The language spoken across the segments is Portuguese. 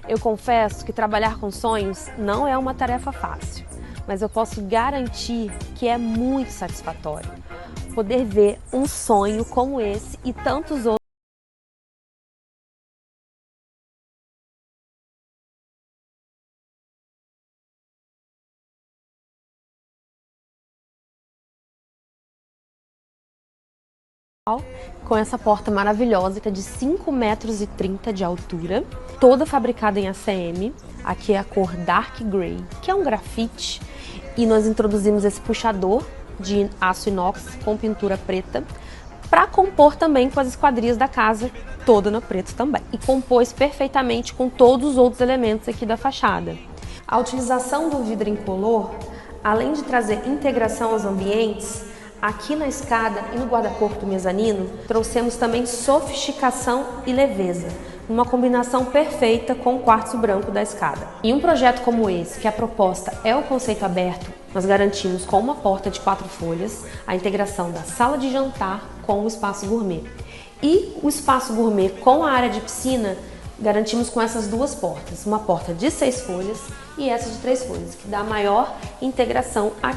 Eu confesso que trabalhar com sonhos não é uma tarefa fácil, mas eu posso garantir que é muito satisfatório poder ver um sonho como esse e tantos outros com essa porta maravilhosa que é de 5,30 metros de altura, toda fabricada em ACM. Aqui é a cor Dark Grey, que é um grafite, e nós introduzimos esse puxador de aço inox com pintura preta para compor também com as esquadrias da casa, toda no preto também. E compôs perfeitamente com todos os outros elementos aqui da fachada. A utilização do vidro incolor, além de trazer integração aos ambientes, aqui na escada e no guarda-corpo do mezanino, trouxemos também sofisticação e leveza, uma combinação perfeita com o quartzo branco da escada. Em um projeto como esse, que a proposta é o conceito aberto, nós garantimos com uma porta de 4 folhas a integração da sala de jantar com o espaço gourmet. E o espaço gourmet com a área de piscina, garantimos com essas duas portas, uma porta de 6 folhas e essa de 3 folhas, que dá maior integração aqui.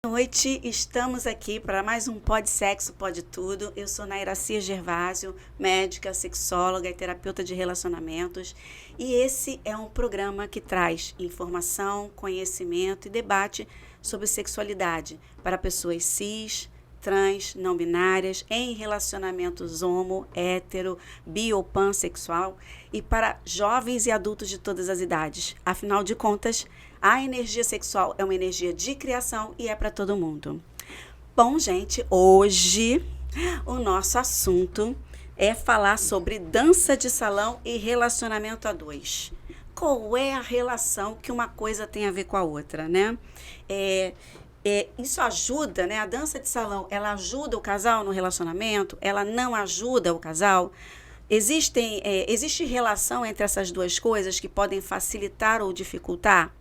Boa noite, estamos aqui para mais um Pode Sexo, Pode Tudo. Eu sou Nairacia Gervásio, médica, sexóloga e terapeuta de relacionamentos. E esse é um programa que traz informação, conhecimento e debate sobre sexualidade para pessoas cis, trans, não binárias, em relacionamentos homo, hétero, bi ou pansexual e para jovens e adultos de todas as idades. Afinal de contas, a energia sexual é uma energia de criação e é para todo mundo. Bom, gente, hoje o nosso assunto é falar sobre dança de salão e relacionamento a dois. Qual é a relação que uma coisa tem a ver com a outra, né? Isso ajuda, né? A dança de salão, ela ajuda o casal no relacionamento? Ela não ajuda o casal? Existe relação entre essas duas coisas que podem facilitar ou dificultar?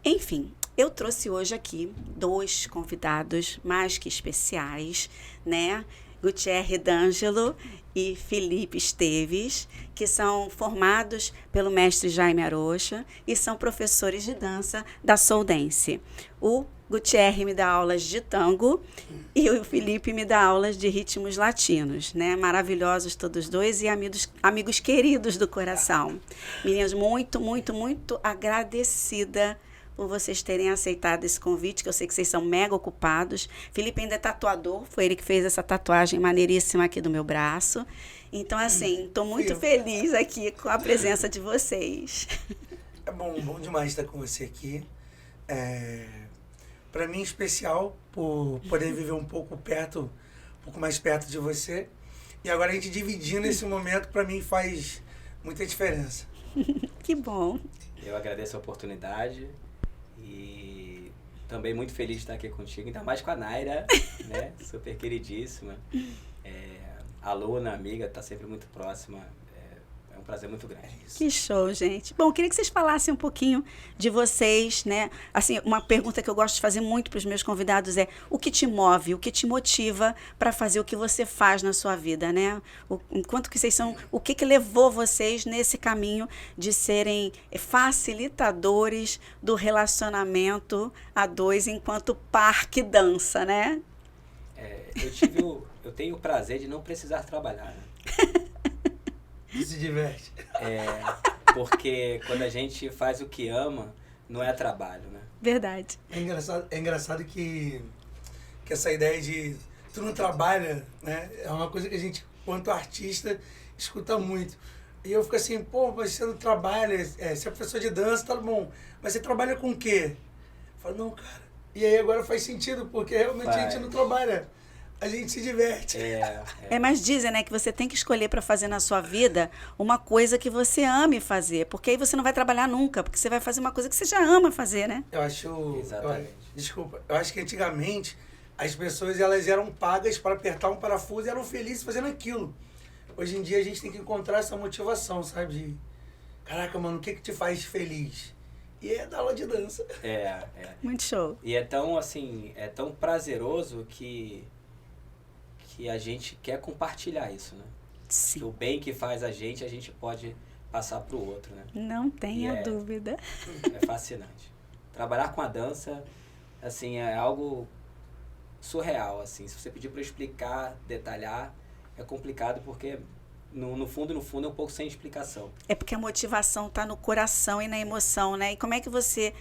Enfim, eu trouxe hoje aqui 2 convidados mais que especiais, né? Gutierre D'Angelo e Felipe Esteves, que são formados pelo mestre Jaime Arocha e são professores de dança da Soul Dance. O Gutierre me dá aulas de tango e o Felipe me dá aulas de ritmos latinos, né? Maravilhosos todos dois e amigos queridos do coração. Meninas, muito, muito, muito agradecida por vocês terem aceitado esse convite, que eu sei que vocês são mega ocupados. Felipe ainda é tatuador, foi ele que fez essa tatuagem maneiríssima aqui do meu braço. Então, assim, estou muito feliz aqui com a presença de vocês. É bom demais estar com você aqui. Para mim, especial por poder viver um pouco mais perto de você. E agora a gente dividindo esse momento, para mim, faz muita diferença. Que bom. Eu agradeço a oportunidade e também muito feliz de estar aqui contigo, ainda mais com a Naira, né? Super queridíssima. Aluna, amiga, está sempre muito próxima. É um prazer muito grande isso. Que show, gente. Bom, queria que vocês falassem um pouquinho de vocês, né? Assim, uma pergunta que eu gosto de fazer muito para os meus convidados é: o que te move, o que te motiva para fazer o que você faz na sua vida, né? Enquanto que vocês são, o que levou vocês nesse caminho de serem facilitadores do relacionamento a dois enquanto par que dança, né? Eu tenho o prazer de não precisar trabalhar, né? Se diverte. Porque quando a gente faz o que ama, não é trabalho, né? Verdade. É engraçado que essa ideia de tu não trabalha, né? É uma coisa que a gente, quanto artista, escuta muito. E eu fico assim, pô, mas você não trabalha, você é professor de dança, tá bom, mas você trabalha com o quê? Eu falo, não, cara. E aí agora faz sentido, porque realmente a gente não trabalha. A gente se diverte. Mas dizem, né, que você tem que escolher para fazer na sua vida uma coisa que você ame fazer, porque aí você não vai trabalhar nunca, porque você vai fazer uma coisa que você já ama fazer, né? Eu acho... Exatamente. Eu acho que antigamente as pessoas elas eram pagas para apertar um parafuso e eram felizes fazendo aquilo. Hoje em dia a gente tem que encontrar essa motivação, sabe? caraca, mano, o que te faz feliz? E é dar aula de dança. Muito show. E é tão, assim, é tão prazeroso que a gente quer compartilhar isso, né? Sim. O bem que faz a gente pode passar pro outro, né? Não tenha dúvida. É fascinante. Trabalhar com a dança, assim, é algo surreal, assim. Se você pedir para eu explicar, detalhar, é complicado porque no fundo é um pouco sem explicação. É porque a motivação está no coração e na emoção, né? E como é que você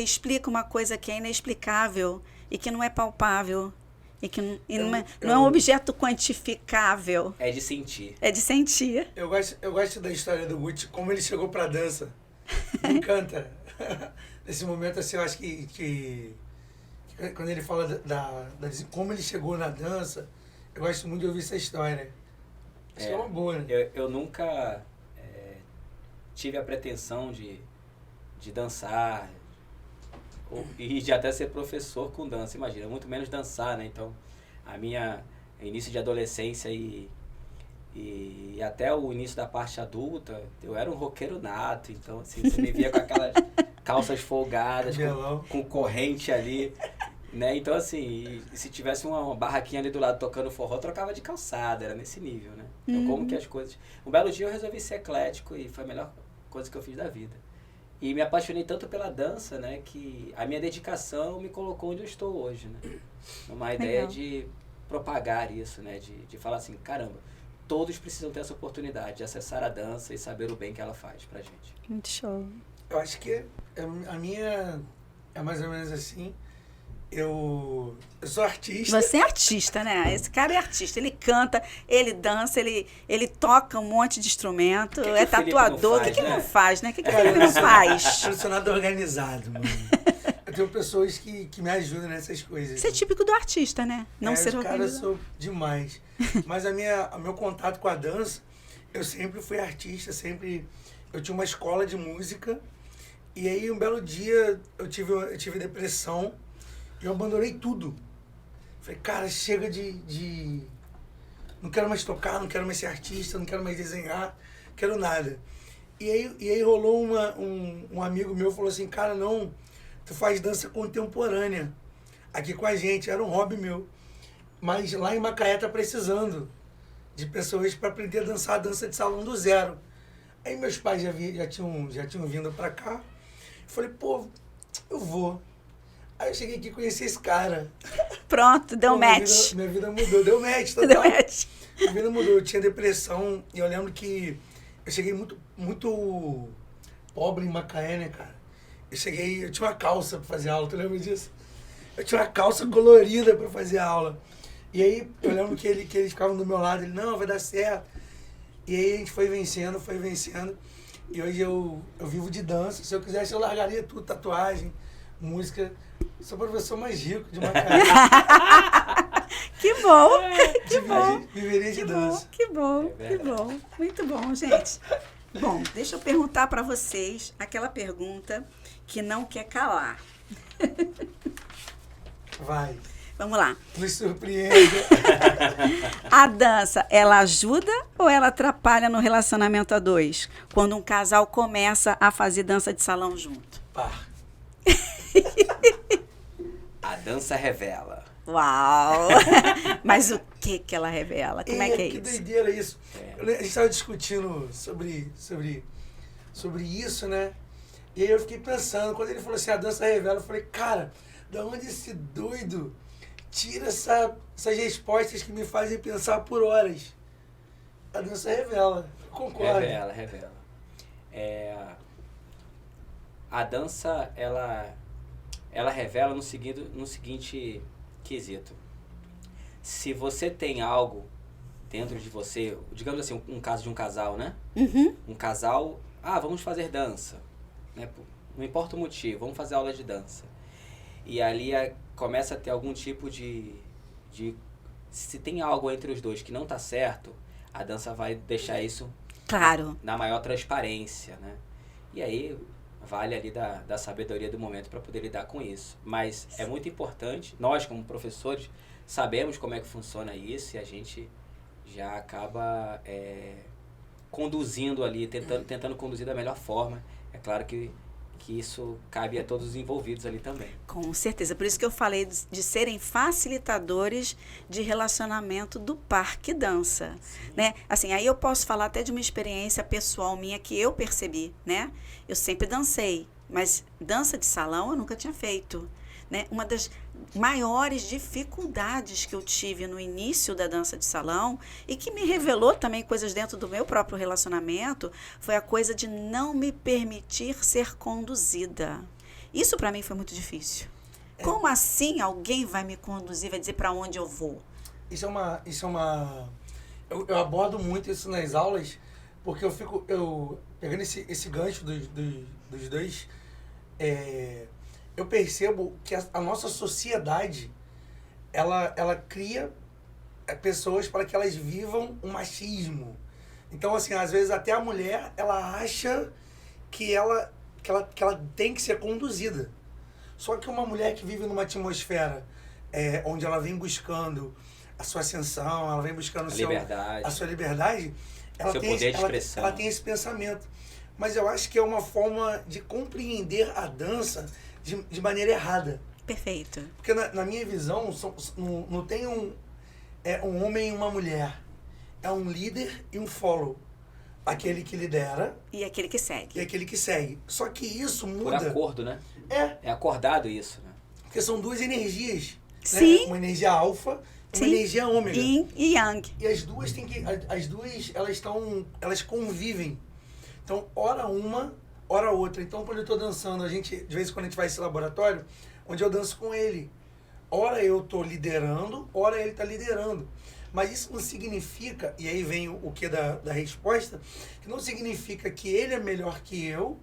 explica uma coisa que é inexplicável e que não é palpável e que não é um objeto quantificável? É de sentir. É de sentir. Eu gosto da história do Gucci, como ele chegou pra dança. Me encanta. Nesse momento, assim, eu acho que quando ele fala como ele chegou na dança, eu gosto muito de ouvir essa história. Acho que é uma boa, né? Eu nunca tive a pretensão de dançar e de até ser professor com dança, imagina, muito menos dançar, né? Então, a minha início de adolescência e até o início da parte adulta, eu era um roqueiro nato, então, assim, você me via com aquelas calças folgadas, com corrente ali, né? Então, assim, se tivesse uma barraquinha ali do lado tocando forró, eu trocava de calçada, era nesse nível, né? Então, como que as coisas... Um belo dia eu resolvi ser eclético e foi a melhor coisa que eu fiz da vida. E me apaixonei tanto pela dança, né, que a minha dedicação me colocou onde eu estou hoje, né? Uma ideia de propagar isso, né, de falar assim, caramba, todos precisam ter essa oportunidade de acessar a dança e saber o bem que ela faz pra gente. Muito show. Eu acho que a minha é mais ou menos assim. Eu sou artista. Você é artista, né? Esse cara é artista. Ele canta, ele dança, ele toca um monte de instrumento, é tatuador. O que ele não faz, né? O que ele não faz? Eu não sou nada organizado, mano. Eu tenho pessoas que me ajudam nessas coisas. Isso é típico do artista, né? Não ser organizado. Cara, eu sou demais. Mas o meu contato com a dança, eu sempre fui artista, eu tinha uma escola de música. E aí, um belo dia, eu tive depressão. Eu abandonei tudo. Falei, cara, chega de... Não quero mais tocar, não quero mais ser artista, não quero mais desenhar, não quero nada. E aí rolou um amigo meu, falou assim, cara, não, tu faz dança contemporânea aqui com a gente, era um hobby meu. Mas lá em Macaé tá precisando de pessoas para aprender a dançar a dança de salão do zero. Aí meus pais já tinham vindo para cá. Eu falei, pô, eu vou. Aí eu cheguei aqui e conheci esse cara. Pronto, deu match. Minha vida mudou, deu match total. Deu match. Minha vida mudou, eu tinha depressão e eu lembro que eu cheguei muito pobre em Macaé, né, cara? Eu tinha uma calça pra fazer aula, tu lembra disso? Eu tinha uma calça colorida pra fazer aula. E aí eu lembro que eles ficavam do meu lado, ele, não, vai dar certo. E aí a gente foi vencendo. E hoje eu vivo de dança. Se eu quisesse, eu largaria tudo, tatuagem, música. Sou o professor mais rico de Macaé. Que bom, que bom. Viveria de dança. Que bom. Muito bom, gente. Bom, deixa eu perguntar para vocês aquela pergunta que não quer calar. Vai. Vamos lá. Nos surpreende. A dança, ela ajuda ou ela atrapalha no relacionamento a dois? Quando um casal começa a fazer dança de salão junto. Pá. A dança revela. Uau! Mas o que ela revela? Como é que é que isso? Que doideira isso. A gente estava discutindo sobre isso, né? E aí eu fiquei pensando, quando ele falou assim, a dança revela, eu falei, cara, da onde esse doido tira essas respostas que me fazem pensar por horas? A dança revela, eu concordo. Revela. A dança, ela revela no seguinte quesito. Se você tem algo dentro de você, digamos assim, um caso de um casal, né? Uhum. Um casal, vamos fazer dança, né? Não importa o motivo, vamos fazer aula de dança. E ali começa a ter algum tipo de... Se tem algo entre os dois que não tá certo, a dança vai deixar isso claro, na maior transparência, né? E aí vale ali da sabedoria do momento para poder lidar com isso. Mas é muito importante, nós como professores sabemos como é que funciona isso e a gente já acaba conduzindo ali, tentando conduzir da melhor forma. É claro que isso cabe a todos os envolvidos ali também. Com certeza. Por isso que eu falei de serem facilitadores de relacionamento do parque dança, né? Assim, aí eu posso falar até de uma experiência pessoal minha que eu percebi, né? Eu sempre dancei, mas dança de salão eu nunca tinha feito, né? Uma das maiores dificuldades que eu tive no início da dança de salão e que me revelou também coisas dentro do meu próprio relacionamento foi a coisa de não me permitir ser conduzida. Isso para mim foi muito difícil. Como assim alguém vai me conduzir, vai dizer para onde eu vou? Eu abordo muito isso nas aulas, porque eu pegando esse gancho dos dois, eu percebo que a nossa sociedade, ela cria pessoas para que elas vivam um machismo. Então, assim, às vezes até a mulher, ela acha que ela tem que ser conduzida. Só que uma mulher que vive numa atmosfera onde ela vem buscando a sua ascensão, ela vem buscando a sua liberdade, ela tem esse pensamento. Mas eu acho que é uma forma de compreender a dança de maneira errada. Perfeito. Porque na minha visão, não tem um homem e uma mulher. É um líder e um follow. Aquele que lidera. E aquele que segue. E aquele que segue. Só que isso muda. Por acordo, né? É acordado isso, né? Porque são duas energias. Sim. Né? Uma energia alfa e uma energia ômega. Yin e yang. E as duas elas convivem. Então, ora uma, ora outra. Então, quando eu estou dançando, de vez em quando a gente vai a esse laboratório, onde eu danço com ele. Ora eu estou liderando, ora ele está liderando. Mas isso não significa, e aí vem o que da resposta, que não significa que ele é melhor que eu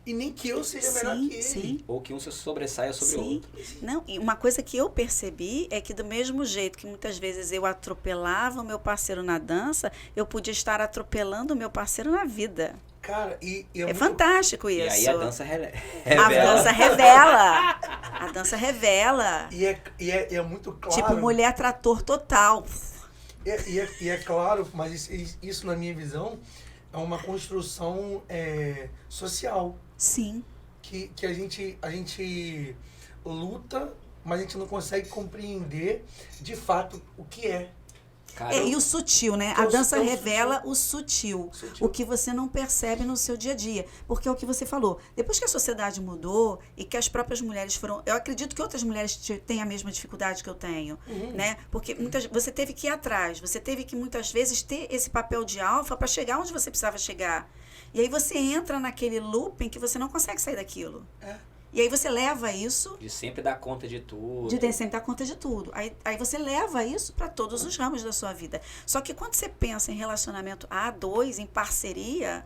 e nem que eu seja melhor que ele. Sim. Ou que um se sobressaia sobre o outro. Não, e uma coisa que eu percebi é que do mesmo jeito que muitas vezes eu atropelava o meu parceiro na dança, eu podia estar atropelando o meu parceiro na vida. Cara, é fantástico isso. E aí a dança revela. A dança revela. A dança revela. E é muito claro. Tipo, mulher trator total. E é claro, mas isso na minha visão é uma construção social. Sim. Que a gente luta, mas a gente não consegue compreender de fato o que é. E o sutil, né? A dança revela o sutil, o que você não percebe no seu dia a dia. Porque é o que você falou. Depois que a sociedade mudou e que as próprias mulheres foram... Eu acredito que outras mulheres têm a mesma dificuldade que eu tenho, né? Porque você teve que ir atrás, você teve que muitas vezes ter esse papel de alfa para chegar onde você precisava chegar. E aí você entra naquele looping que você não consegue sair daquilo. E aí você leva isso... De sempre dar conta de tudo. De sempre dar conta de tudo. Aí você leva isso para todos os ramos da sua vida. Só que quando você pensa em relacionamento a dois, em parceria,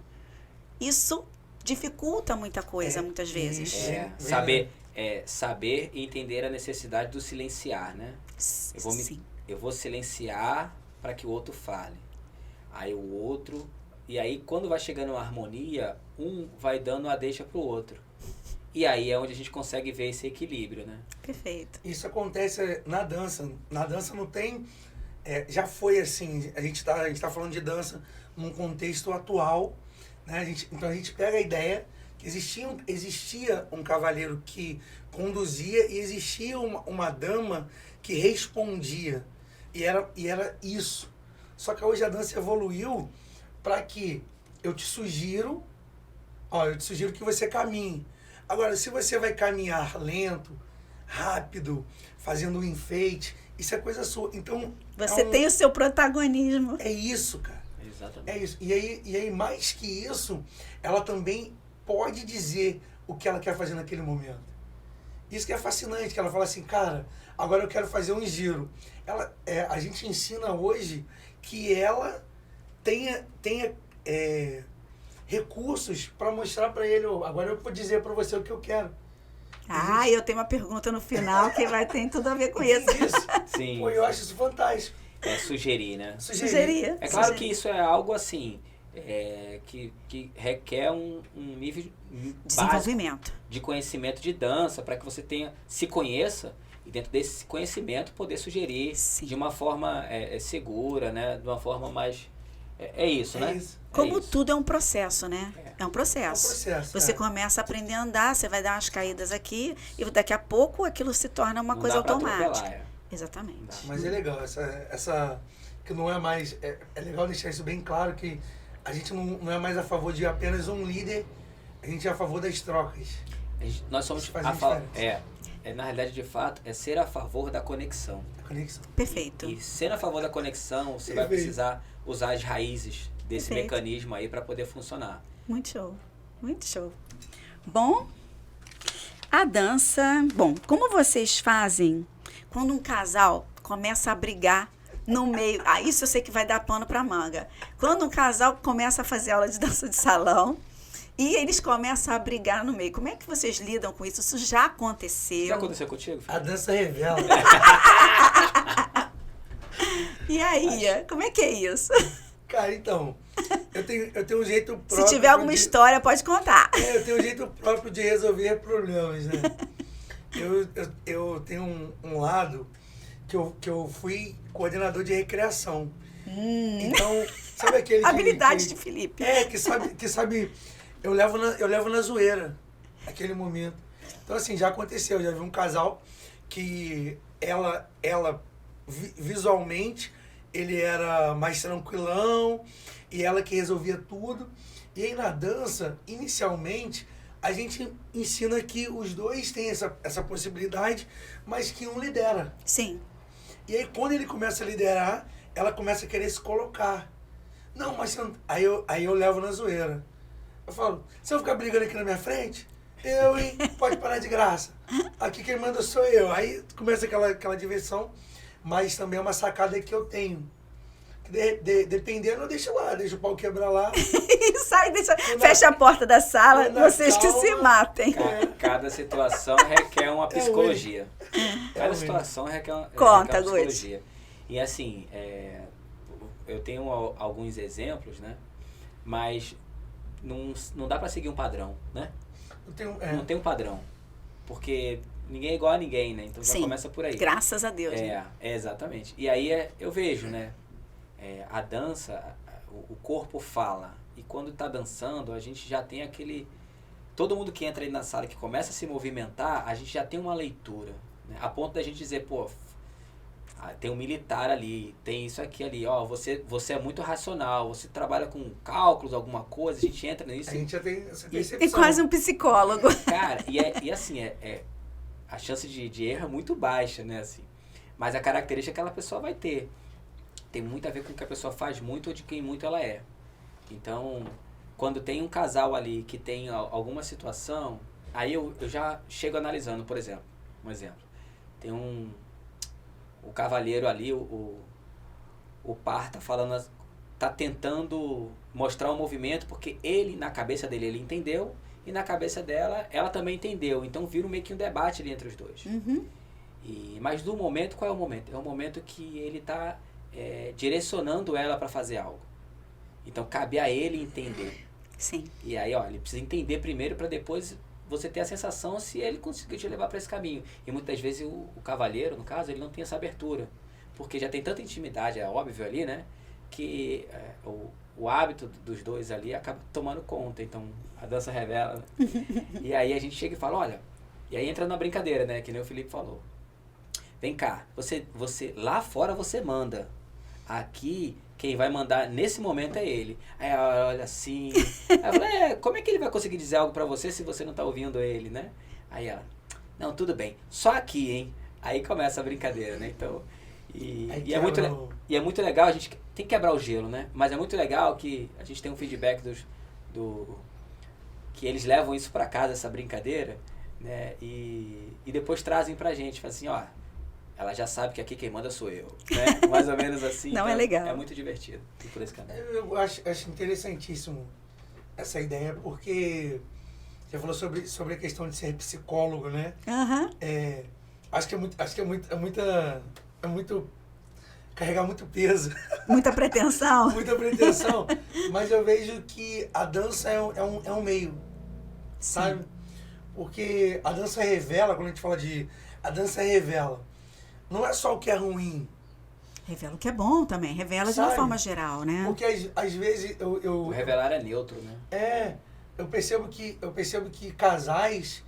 isso dificulta muita coisa, muitas vezes. Saber e entender a necessidade do silenciar, né? Eu vou silenciar para que o outro fale. Aí o outro... E aí, quando vai chegando uma harmonia, um vai dando a deixa pro outro. E aí é onde a gente consegue ver esse equilíbrio, né? Perfeito. Isso acontece na dança. Na dança não tem... já foi assim, a gente tá falando de dança num contexto atual, né? Então a gente pega a ideia que existia um cavaleiro que conduzia e existia uma dama que respondia. E era isso. Só que hoje a dança evoluiu para que eu te sugiro que você caminhe. Agora, se você vai caminhar lento, rápido, fazendo um enfeite, isso é coisa sua. Então, você tem o seu protagonismo. É isso, cara. Exatamente. É isso. E aí, mais que isso, ela também pode dizer o que ela quer fazer naquele momento. Isso que é fascinante, que ela fala assim, cara, agora eu quero fazer um giro. A gente ensina hoje que ela tenha recursos para mostrar para ele, agora eu vou dizer para você o que eu quero. Eu tenho uma pergunta no final que tem tudo a ver com isso. Sim. Pô, eu acho isso fantástico. Sugerir, né? Sugerir. É claro que isso é algo assim, que requer um nível desenvolvimento de conhecimento de dança, para que você se conheça e dentro desse conhecimento poder sugerir de uma forma segura, né? De uma forma mais... É isso, né? Isso. Como isso. tudo é um processo, né? É um processo. É um processo, Você é. começa a aprender a andar, você vai dar umas caídas aqui e daqui a pouco aquilo se torna uma Não coisa dá pra automática. atropelar, Exatamente. Mas é legal, essa que não é mais... É legal deixar isso bem claro, que a gente não é mais a favor de apenas um líder, a gente é a favor das trocas. Nós somos Isso faz a a diferença. na realidade, de fato, é ser a favor da conexão. A conexão. Perfeito. E sendo a favor da conexão, você vai Perfeito. precisar usar as raízes desse Perfeito. mecanismo aí para poder funcionar. Muito show. Muito show. Bom, a dança... Bom, como vocês fazem quando um casal começa a brigar no meio... Ah, isso eu sei que vai dar pano pra manga. Quando um casal começa a fazer aula de dança de salão e eles começam a brigar no meio. Como é que vocês lidam com isso? Isso já aconteceu? Já aconteceu contigo, A filho? dança revela. E aí, como é que é isso? Cara, então, eu tenho um jeito próprio... Se tiver alguma história, pode contar. Eu tenho um jeito próprio de resolver problemas, né? Eu tenho um lado que eu fui coordenador de recreação. Então, sabe aquele Habilidade de Felipe. Que sabe, eu levo na zoeira aquele momento. Então, assim, já aconteceu, já vi um casal que ela visualmente, ele era mais tranquilão e ela que resolvia tudo. E aí na dança, inicialmente, a gente ensina que os dois têm essa possibilidade, mas que um lidera. Sim. E aí quando ele começa a liderar, ela começa a querer se colocar. Não, mas você não... aí eu levo na zoeira. Eu falo, você vai ficar brigando aqui na minha frente? Eu, hein? Pode parar de graça. Aqui quem manda sou eu. Aí começa aquela diversão, mas também é uma sacada que eu tenho. Dependendo, eu deixo lá, deixo o pau quebrar lá. E sai, fecha a porta da sala, na vocês que calma. se matem. Cada situação requer uma psicologia. Cada ruim. situação requer uma Conta, psicologia. E assim, eu tenho alguns exemplos, né? Mas não dá pra seguir um padrão, né? Não tem um padrão. Porque ninguém é igual a ninguém, né? Então já Sim, começa por aí. graças a Deus. Né? Exatamente. E aí eu vejo, né? A dança, o corpo fala. E quando tá dançando, a gente já tem aquele... Todo mundo que entra aí na sala, que começa a se movimentar, a gente já tem uma leitura. Né? A ponto da gente dizer, pô, tem um militar ali, tem isso aqui ali. Ó, você é muito racional, você trabalha com cálculos, alguma coisa, a gente entra nisso. A gente já tem essa E percepção. quase um psicólogo. Cara, e assim, a chance de erro é muito baixa, né? Assim. Mas a característica que aquela pessoa vai ter tem muito a ver com o que a pessoa faz muito ou de quem muito ela é. Então, quando tem um casal ali que tem alguma situação, aí eu já chego analisando, por exemplo, um exemplo. Tem o cavalheiro ali, o par tá falando, tá tentando mostrar um movimento, porque ele, na cabeça dele, ele entendeu, e na cabeça dela, ela também entendeu. Então vira meio que um debate ali entre os dois. Uhum. Mas no momento, qual é o momento? É o momento que ele tá direcionando ela para fazer algo. Então cabe a ele entender. Sim. E aí, ó, ele precisa entender primeiro para depois você ter a sensação se ele conseguir te levar para esse caminho. E muitas vezes o cavalheiro, no caso, ele não tem essa abertura. Porque já tem tanta intimidade, é óbvio ali, né? Que o hábito dos dois ali acaba tomando conta. Então, a dança revela, né? E aí a gente chega e fala, olha... E aí entra na brincadeira, né? Que nem o Felipe falou. Vem cá, você lá fora você manda. Aqui, quem vai mandar nesse momento é ele. Aí ela olha assim. Aí eu falo, como é que ele vai conseguir dizer algo pra você se você não tá ouvindo ele, né? Aí ela, não, tudo bem, só aqui, hein? Aí começa a brincadeira, né? Então, e é muito legal, a gente tem que quebrar o gelo, né? Mas é muito legal que a gente tem um feedback que eles levam isso pra casa, essa brincadeira, né? E depois trazem pra gente, falam assim, ó, ela já sabe que aqui quem manda sou eu, né? Mais ou menos assim. Não, então, é legal. É muito divertido ir por esse caminho. Eu acho interessantíssimo essa ideia, porque você falou sobre a questão de ser psicólogo, né? Aham. Acho que é muito carregar muito peso. Muita pretensão. Muita pretensão. Mas eu vejo que a dança é um meio, sabe? Porque a dança revela, quando a gente fala a dança revela, não é só o que é ruim. Revela o que é bom também, revela de uma Sabe? forma geral, né? Porque às vezes O revelar é neutro, né? eu percebo que casais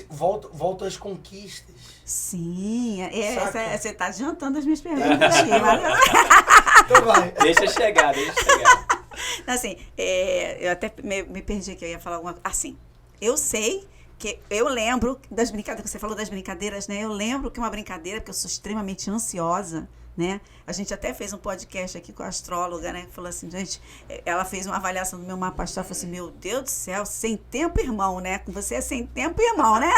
voltam às conquistas. Sim, Saca? você tá adiantando as minhas perguntas aqui, mas... Então vai. Deixa chegar. Assim, eu até me perdi que eu ia falar alguma coisa. Assim, eu sei que eu lembro das brincadeiras, você falou das brincadeiras, né? Eu lembro que uma brincadeira, porque eu sou extremamente ansiosa, né? A gente até fez um podcast aqui com a astróloga, né? Falou assim, gente, ela fez uma avaliação do meu mapa astral, falou assim, meu Deus do céu, sem tempo, irmão, né? Com você é sem tempo, irmão, né?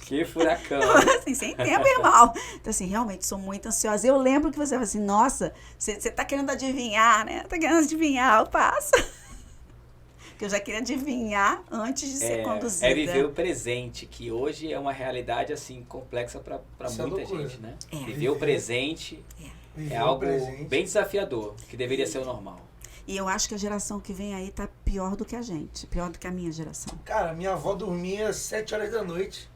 Que furacão. Assim, sem tempo, irmão. Então, assim, realmente, sou muito ansiosa. Eu lembro que você falou assim, nossa, você tá querendo adivinhar, né? Tá querendo adivinhar o passo. Que eu já queria adivinhar antes de ser conduzida. É viver o presente, que hoje é uma realidade, assim, complexa para muita gente, né? Viver o presente é algo bem desafiador, que deveria ser o normal. E eu acho que a geração que vem aí tá pior do que a gente, pior do que a minha geração. Cara, minha avó dormia 7 horas da noite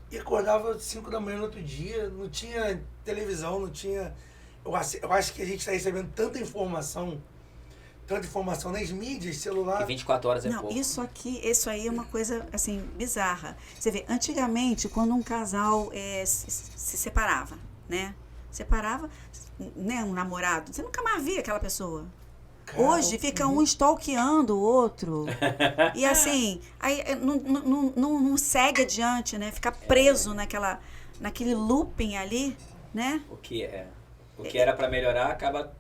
e acordava 5 da manhã no outro dia, não tinha televisão, não tinha... Eu acho que a gente está recebendo tanta informação nas mídias, celular... E 24 horas é Não, pouco. isso aí é uma coisa, assim, bizarra. Você vê, antigamente, quando um casal se separava, né? Separava, né, um namorado, você nunca mais via aquela pessoa. Cara, Hoje fica um stalkeando o outro. E assim, aí não segue adiante, né? Fica preso naquele looping ali, né? O que era para melhorar acaba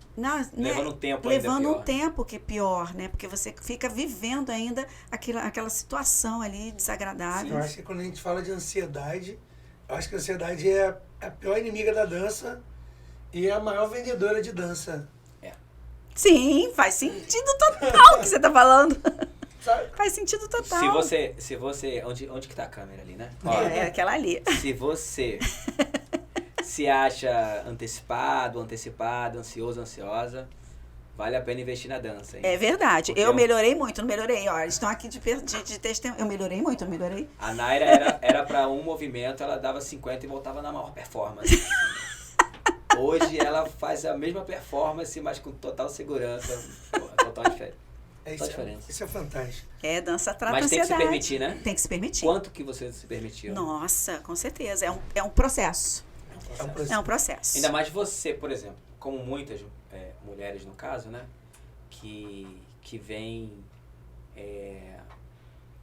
levando um tempo ainda levando pior. um tempo que é pior, né? Porque você fica vivendo ainda aquela situação ali desagradável. Eu acho que quando a gente fala de ansiedade, eu acho que a ansiedade é a pior inimiga da dança e é a maior vendedora de dança. Sim, faz sentido total o que você tá falando. Sabe? Faz sentido total. Se você onde que tá a câmera ali, né? Ó, É aquela ali. se você se acha antecipado, ansioso, ansiosa, vale a pena investir na dança. Hein? É verdade. Porque eu melhorei muito, não melhorei. Ó, eles estão aqui de testemunho. Eu melhorei muito, eu melhorei. A Naira era para um movimento, ela dava 50 e voltava na maior performance. Hoje ela faz a mesma performance, mas com total segurança. Total diferença. Isso é fantástico. Dança trata Mas tem que se ansiedade. permitir, né? Tem que se permitir. Quanto que você se permitiu? Nossa, com certeza. É um processo. É um processo. Ainda mais você, por exemplo, como muitas mulheres no caso, né? Que vem...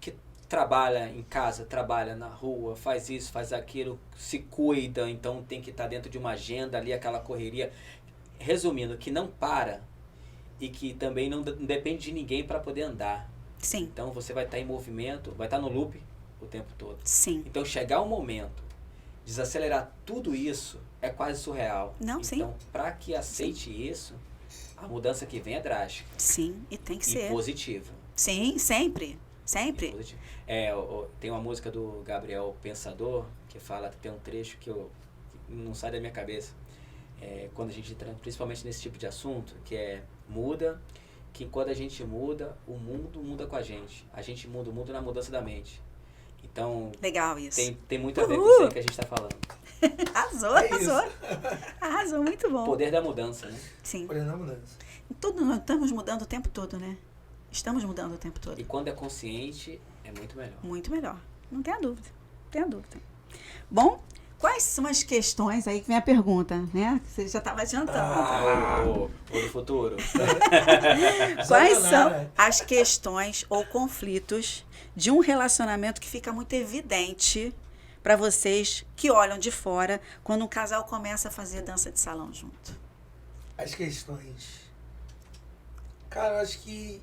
que trabalha em casa, trabalha na rua, faz isso, faz aquilo, se cuida, então tem que estar dentro de uma agenda ali, aquela correria. Resumindo, que não para e que também não depende de ninguém para poder andar. Sim. Então você vai estar em movimento, vai estar no loop o tempo todo. Sim. Então chegar um momento, desacelerar tudo isso é quase surreal. Não, sim. Então, para que aceite isso, a mudança que vem é drástica. Sim, e tem que e ser. positiva. Sim, sempre. Sempre. Positivo. Tem uma música do Gabriel Pensador que fala, tem um trecho que não sai da minha cabeça. Quando a gente entra, principalmente nesse tipo de assunto, que muda, que quando a gente muda, o mundo muda com a gente. A gente muda, o mundo na mudança da mente. Então, legal isso. Tem muito a ver com isso aí que a gente está falando. Arrasou, muito bom. O poder da mudança, né? Sim. O poder da mudança. Nós estamos mudando o tempo todo, né? Estamos mudando o tempo todo. E quando é consciente, é muito melhor. Muito melhor. Não tenha dúvida. Bom, quais são as questões aí que vem a pergunta, né? Você já estava adiantando. O do futuro. Quais são as questões ou conflitos de um relacionamento que fica muito evidente para vocês que olham de fora quando um casal começa a fazer dança de salão junto? As questões. Cara, eu acho que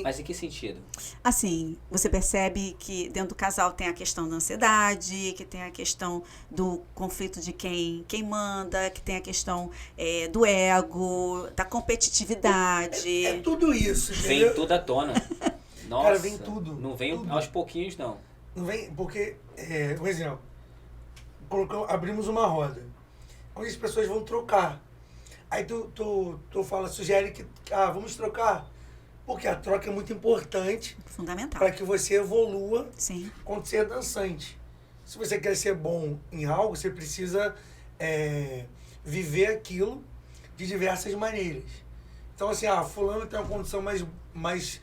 Mas em que sentido? Assim, você percebe que dentro do casal tem a questão da ansiedade, que tem a questão do conflito de quem manda, que tem a questão do ego, da competitividade. É tudo isso, entendeu? Vem tudo à tona. Nossa, Cara, vem tudo. Não vem tudo. aos pouquinhos, não. Não vem, porque, um exemplo, abrimos uma roda, onde as pessoas vão trocar. Aí tu sugere que, vamos trocar. Porque a troca é muito importante. Fundamental. Para que você evolua Sim. quando você é dançante. Se você quer ser bom em algo, você precisa viver aquilo de diversas maneiras. Então, assim, fulano tem uma condição mais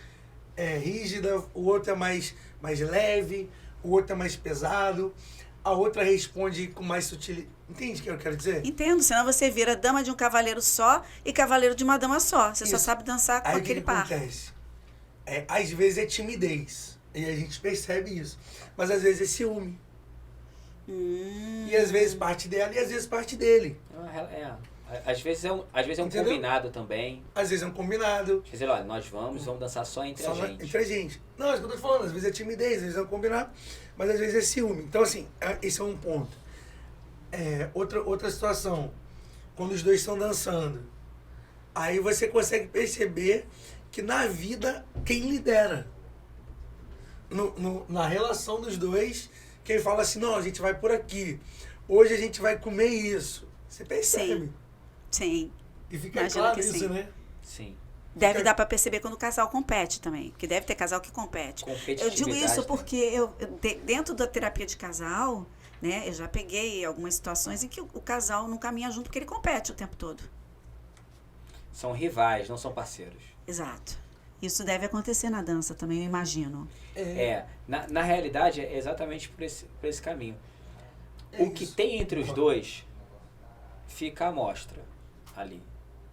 rígida, o outro é mais leve, o outro é mais pesado, a outra responde com mais sutilidade. Entende o que eu quero dizer? Entendo, senão você vira dama de um cavaleiro só e cavaleiro de uma dama só. Você só sabe dançar com Aí aquele o que par. acontece? Às vezes é timidez, e a gente percebe isso. Mas às vezes é ciúme. E às vezes parte dela e às vezes parte dele. Às vezes é um Entendeu? combinado também. Às vezes é um combinado. Quer dizer, olha, nós vamos dançar só entre a gente. Entre a gente. Não, é isso que eu tô falando. Às vezes é timidez, às vezes é um combinado, mas às vezes é ciúme. Então, assim, esse é um ponto. Outra situação, quando os dois estão dançando, aí você consegue perceber que na vida, quem lidera? Na relação dos dois, quem fala assim, não, a gente vai por aqui. Hoje a gente vai comer isso. Você percebe. Sim. E fica Imagino claro que isso, sim. né? Sim. Deve dar para perceber quando o casal compete também, porque deve ter casal que compete. Eu digo isso porque dentro da terapia de casal, né, eu já peguei algumas situações em que o casal não caminha junto porque ele compete o tempo todo. São rivais, não são parceiros. Exato. Isso deve acontecer na dança também, eu imagino. Na realidade, é exatamente por esse caminho. O que tem entre os dois fica à mostra ali.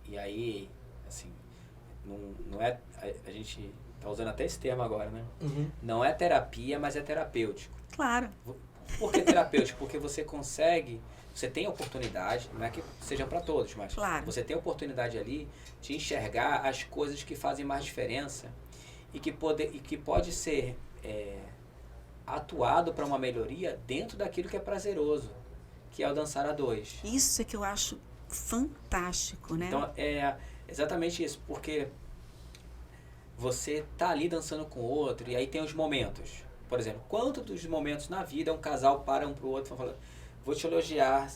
E aí, assim, não é... A gente tá usando até esse termo agora, né? Uhum. Não é terapia, mas é terapêutico. Claro. Por que terapêutico? Porque você consegue... Você tem a oportunidade, não é que seja para todos, mas claro. Você tem a oportunidade ali de enxergar as coisas que fazem mais diferença e que pode ser atuado para uma melhoria dentro daquilo que é prazeroso, que é o dançar a dois. Isso é que eu acho fantástico, né? Então, é exatamente isso, porque você tá ali dançando com o outro e aí tem os momentos. Por exemplo, quantos dos momentos na vida um casal para um pro outro e fala, vou te elogiar,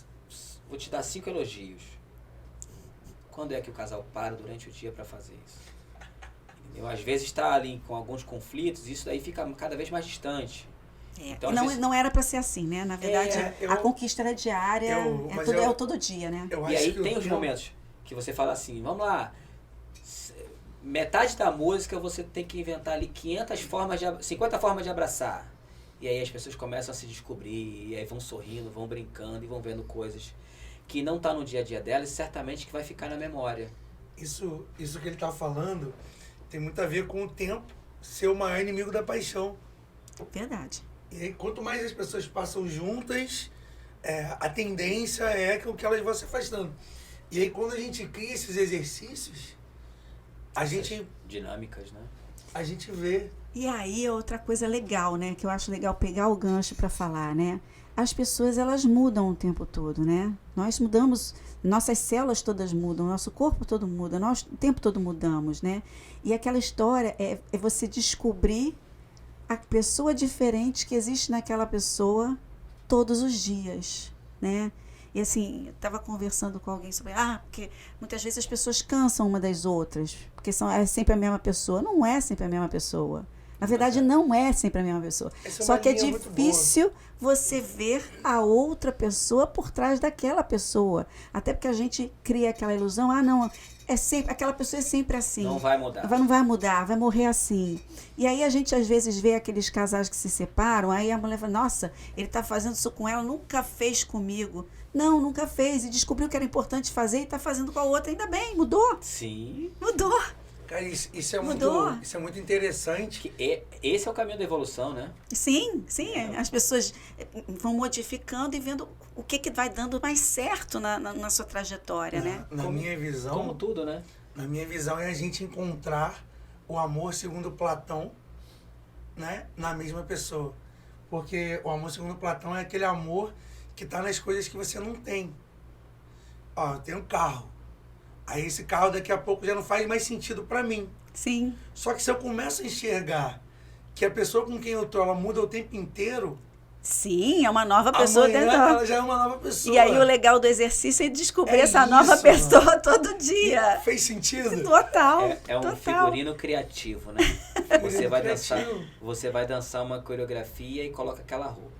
vou te dar 5 elogios. Quando é que o casal para durante o dia para fazer isso? Entendeu? Às vezes está ali com alguns conflitos e isso daí fica cada vez mais distante. Então, não era para ser assim, né? Na verdade, a conquista era diária, é o todo dia, né? E aí tem os momentos que você fala assim, vamos lá, metade da música você tem que inventar ali 50 formas de abraçar. E aí as pessoas começam a se descobrir, e aí vão sorrindo, vão brincando e vão vendo coisas que não tá no dia a dia delas e certamente que vai ficar na memória. Isso que ele tá falando tem muito a ver com o tempo ser o maior inimigo da paixão. Verdade. E aí, quanto mais as pessoas passam juntas, a tendência é que elas vão se afastando. E aí, quando a gente cria esses exercícios, dinâmicas, né? A gente vê. E aí, outra coisa legal, né? Que eu acho legal pegar o gancho para falar, né? As pessoas, elas mudam o tempo todo, né? Nós mudamos, nossas células todas mudam, nosso corpo todo muda, nós o tempo todo mudamos, né? E aquela história é você descobrir a pessoa diferente que existe naquela pessoa todos os dias, né? E assim, eu estava conversando com alguém sobre, porque muitas vezes as pessoas cansam uma das outras, porque é sempre a mesma pessoa. Não é sempre a mesma pessoa. Na verdade, não é sempre a mesma pessoa. Só que é difícil você ver a outra pessoa por trás daquela pessoa. Até porque a gente cria aquela ilusão, não, aquela pessoa é sempre assim. Não vai mudar. Não vai mudar, vai morrer assim. E aí a gente às vezes vê aqueles casais que se separam, aí a mulher fala, nossa, ele está fazendo isso com ela, nunca fez comigo. Não, nunca fez. E descobriu que era importante fazer e está fazendo com a outra. Ainda bem, mudou. Sim. Mudou. Cara, isso é muito interessante. Esse é o caminho da evolução, né? Sim. As pessoas vão modificando e vendo o que vai dando mais certo na sua trajetória, né? Na minha visão... Como tudo, né? Na minha visão é a gente encontrar o amor segundo Platão, né? Na mesma pessoa. Porque o amor segundo Platão é aquele amor que está nas coisas que você não tem. Eu tenho um carro. Aí esse carro daqui a pouco já não faz mais sentido para mim. Sim. Só que se eu começo a enxergar que a pessoa com quem eu tô, ela muda o tempo inteiro... Sim, é uma nova pessoa amanhã dentro. Ela já é uma nova pessoa. E aí o legal do exercício é descobrir essa nova pessoa todo dia. Fez sentido? Total. É um figurino criativo, né? Você vai dançar uma coreografia e coloca aquela roupa.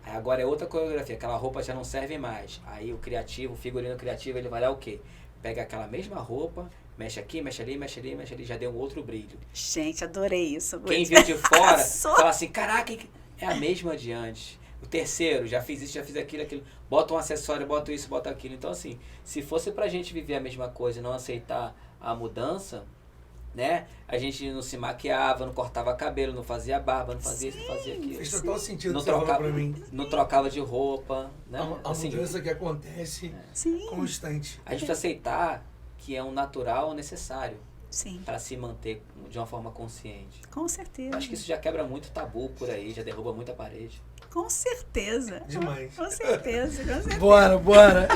Aí agora é outra coreografia, aquela roupa já não serve mais. Aí o criativo, o figurino criativo, ele vai lá o quê? Pega aquela mesma roupa, mexe aqui, mexe ali, mexe ali, mexe ali, já deu um outro brilho. Gente, adorei isso. Quem viu de fora, Arrasou. fala assim, caraca, é a mesma de antes. O terceiro, já fiz isso, já fiz aquilo, aquilo. Bota um acessório, bota isso, bota aquilo. Então assim, se fosse pra gente viver a mesma coisa e não aceitar a mudança, né? A gente não se maquiava, não cortava cabelo, não fazia barba, não fazia isso, não fazia aquilo. Fez total sentido Não o que você falou trocava, pra mim. não trocava de roupa, né? A mudança que acontece Sim. constante. A gente precisa aceitar que é um natural necessário Sim, para se manter de uma forma consciente. com certeza. Acho que isso já quebra muito tabu por aí, já derruba muita parede. Com certeza. Demais. Com certeza, com certeza. Bora.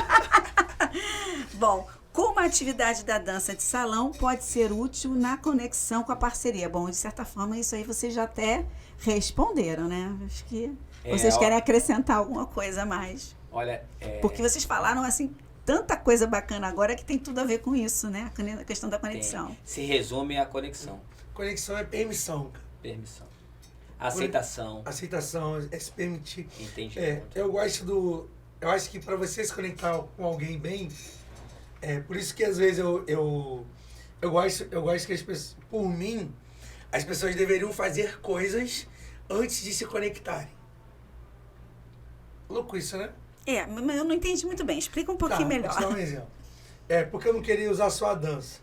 Bom, como a atividade da dança de salão pode ser útil na conexão com a parceria? Bom, de certa forma, isso aí vocês já até responderam, né? Acho que vocês querem acrescentar alguma coisa a mais. Olha, Porque vocês falaram, assim, tanta coisa bacana agora que tem tudo a ver com isso, né? A questão da conexão. se resume à conexão, Conexão é permissão, cara. permissão, aceitação, Aceitação, é se permitir. entendimento. Eu acho que para você se conectar com alguém bem, por isso que às vezes eu gosto que as pessoas, por mim, as pessoas deveriam fazer coisas antes de se conectarem. Louco isso, né? Mas eu não entendi muito bem. Explica um pouquinho melhor. Vou te dar um exemplo. Porque eu não queria usar só a dança.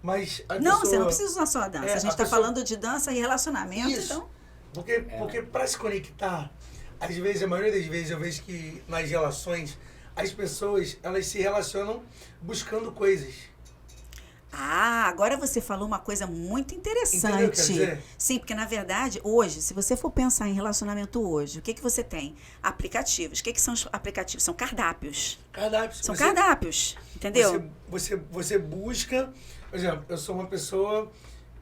Mas a Não, pessoa, você não precisa usar só a dança. A gente está falando de dança e relacionamento, Isso. então... Porque para se conectar, às vezes, a maioria das vezes, eu vejo que nas relações, as pessoas, elas se relacionam buscando coisas. Ah, agora você falou uma coisa muito Entendeu o que eu quero interessante. dizer? Sim, porque na verdade, hoje, se você for pensar em relacionamento hoje, o que você tem? Aplicativos. O que são os aplicativos? São cardápios. Cardápios. São cardápios, entendeu? Você busca, por exemplo, eu sou uma pessoa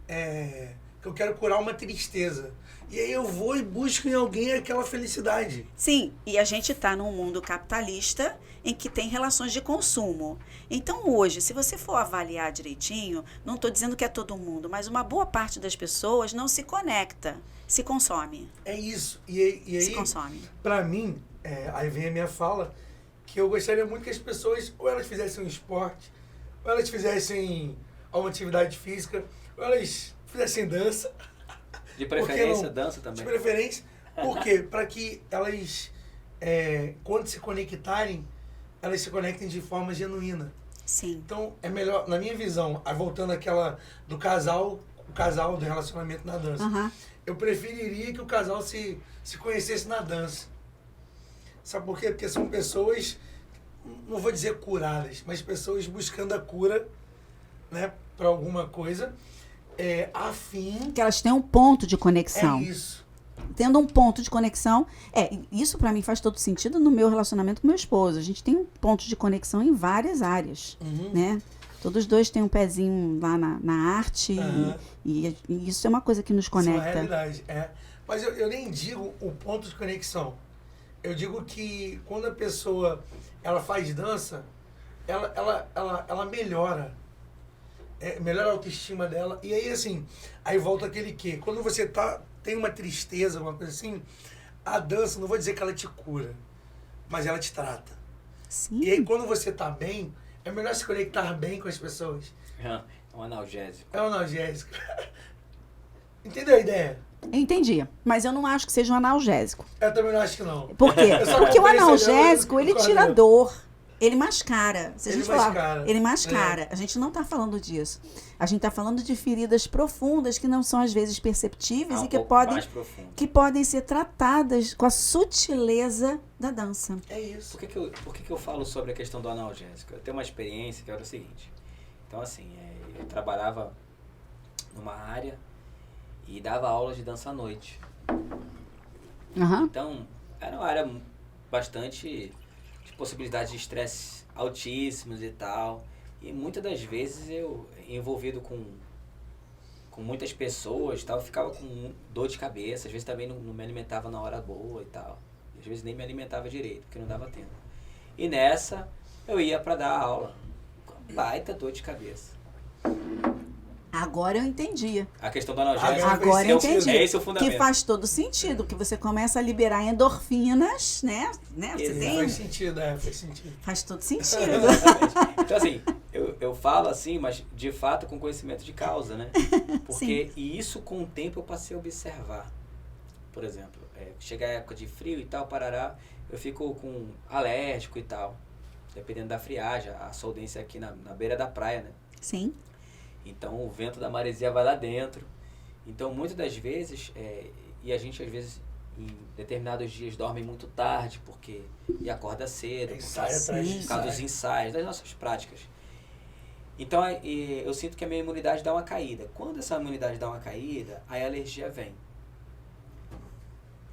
que eu quero curar uma tristeza. E aí eu vou e busco em alguém aquela felicidade. Sim, e a gente está num mundo capitalista em que tem relações de consumo. Então hoje, se você for avaliar direitinho, não estou dizendo que é todo mundo, mas uma boa parte das pessoas não se conecta, se consome. É isso. E aí, Se consome. pra mim, aí vem a minha fala, que eu gostaria muito que as pessoas, ou elas fizessem um esporte, ou elas fizessem alguma atividade física, ou elas fizessem dança. De Por que preferência, não? dança também. De preferência. Por quê? Para que elas, quando se conectarem, elas se conectem de forma genuína. Sim. Então, é melhor, na minha visão, voltando àquela do casal, o casal do relacionamento na dança. Aham. Eu preferiria que o casal se conhecesse na dança. Sabe por quê? Porque são pessoas, não vou dizer curadas, mas pessoas buscando a cura, né, para alguma coisa, afim. Que elas têm um ponto de conexão. É isso. Tendo um ponto de conexão, isso para mim faz todo sentido no meu relacionamento com meu esposo. A gente tem um ponto de conexão em várias áreas, né? Todos dois têm um pezinho lá na arte e isso é uma coisa que nos Isso é uma conecta. realidade, Mas eu nem digo o ponto de conexão. Eu digo que quando a pessoa ela faz dança, ela melhora. Melhora a autoestima dela. E aí, assim, aí volta aquele quê? Quando você tem uma tristeza, alguma coisa assim, a dança, não vou dizer que ela te cura, mas ela te trata. Sim. E aí, quando você tá bem, é melhor se conectar bem com as pessoas. É um analgésico. É um analgésico. Entendeu a ideia? Eu entendi, mas eu não acho que seja um analgésico. Eu também não acho que não. Por quê? Eu só Porque o comprei analgésico, esse ele anel, tira concordo. dor. Ele mascara. Se a Ele gente falar, mascara. ele mascara. A gente não está falando disso. A gente está falando de feridas profundas que não são às vezes perceptíveis Um e que pouco podem, mais profundo. que podem ser tratadas com a sutileza da dança. É isso. Por que eu falo sobre a questão do analgésico? Eu tenho uma experiência que era o seguinte. Então, assim, eu trabalhava numa área e dava aulas de dança à noite. Aham. Então, era uma área bastante de possibilidades de estresse altíssimos e tal. E muitas das vezes eu, envolvido com muitas pessoas e tal, eu ficava com dor de cabeça. Às vezes também não me alimentava na hora boa e tal. Às vezes nem me alimentava direito, porque não dava tempo. E nessa, eu ia para dar aula. Com baita dor de cabeça. Agora eu entendi. A questão do analgésico. Agora eu entendi. É esse o fundamento. Que faz todo sentido, que você começa a liberar endorfinas, né? Você tem... Faz sentido, faz sentido. Faz todo sentido. Exatamente. Então, assim, eu falo assim, mas de fato com conhecimento de causa, né? Porque, e isso com o tempo eu passei a observar. Por exemplo, chega a época de frio e tal, parará, eu fico com alérgico e tal. Dependendo da friagem, a solvência aqui na beira da praia, né? Sim. Então o vento da maresia vai lá dentro. Então muitas das vezes, e a gente às vezes em determinados dias dorme muito tarde e acorda cedo, por causa dos ensaios, das nossas práticas. Então eu sinto que a minha imunidade dá uma caída. Quando essa imunidade dá uma caída, aí a alergia vem.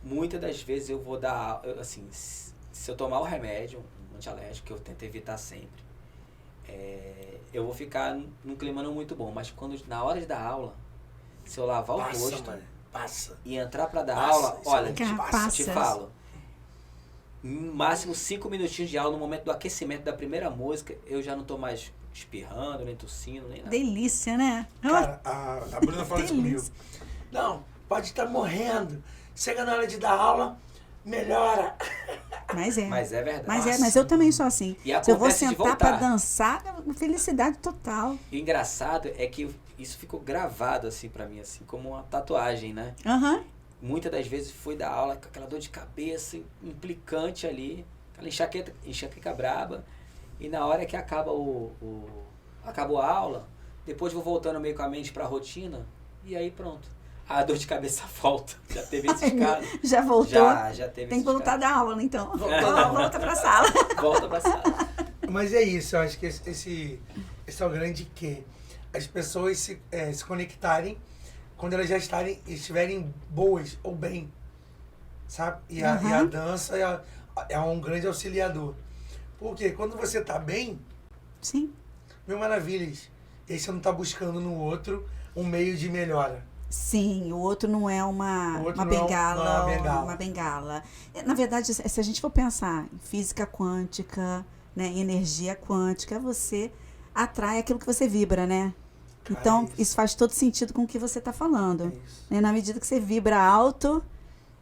Muitas das vezes eu vou dar, assim, se eu tomar o remédio, um antialérgico, que eu tento evitar sempre, eu vou ficar num clima não muito bom, mas na hora de dar aula, se eu lavar o rosto e entrar para dar aula, olha, te falo, no máximo 5 minutinhos de aula, no momento do aquecimento da primeira música, eu já não tô mais espirrando, nem tossindo, nem nada. Delícia, né? Cara, a Bruna fala isso comigo. Não, pode estar morrendo, chega na hora de dar aula, melhora. Mas é. Mas é verdade. Mas eu também sou assim. E se eu vou sentar para dançar, felicidade total. E o engraçado é que isso ficou gravado assim para mim, assim, como uma tatuagem, né? Uhum. Muitas das vezes fui dar aula com aquela dor de cabeça implicante ali, aquela enxaqueca braba, e na hora que acabou a aula, depois vou voltando meio com a mente para a rotina, e aí pronto. A dor de cabeça volta. Já teve esses casos. Já voltou? Já teve. Tem que voltar da aula, então. Volta pra sala. Volta pra sala. Mas é isso, eu acho que esse é o grande quê. As pessoas se conectarem quando elas já estiverem boas ou bem, sabe? E a dança é um grande auxiliador. Porque quando você tá bem, sim, mil maravilhas. E aí você não tá buscando no outro um meio de melhora. Sim, o outro não é uma bengala. Na verdade, se a gente for pensar em física quântica, né, em energia quântica, você atrai aquilo que você vibra, né? Cara, então, isso faz todo sentido com o que você está falando. Né? Na medida que você vibra alto,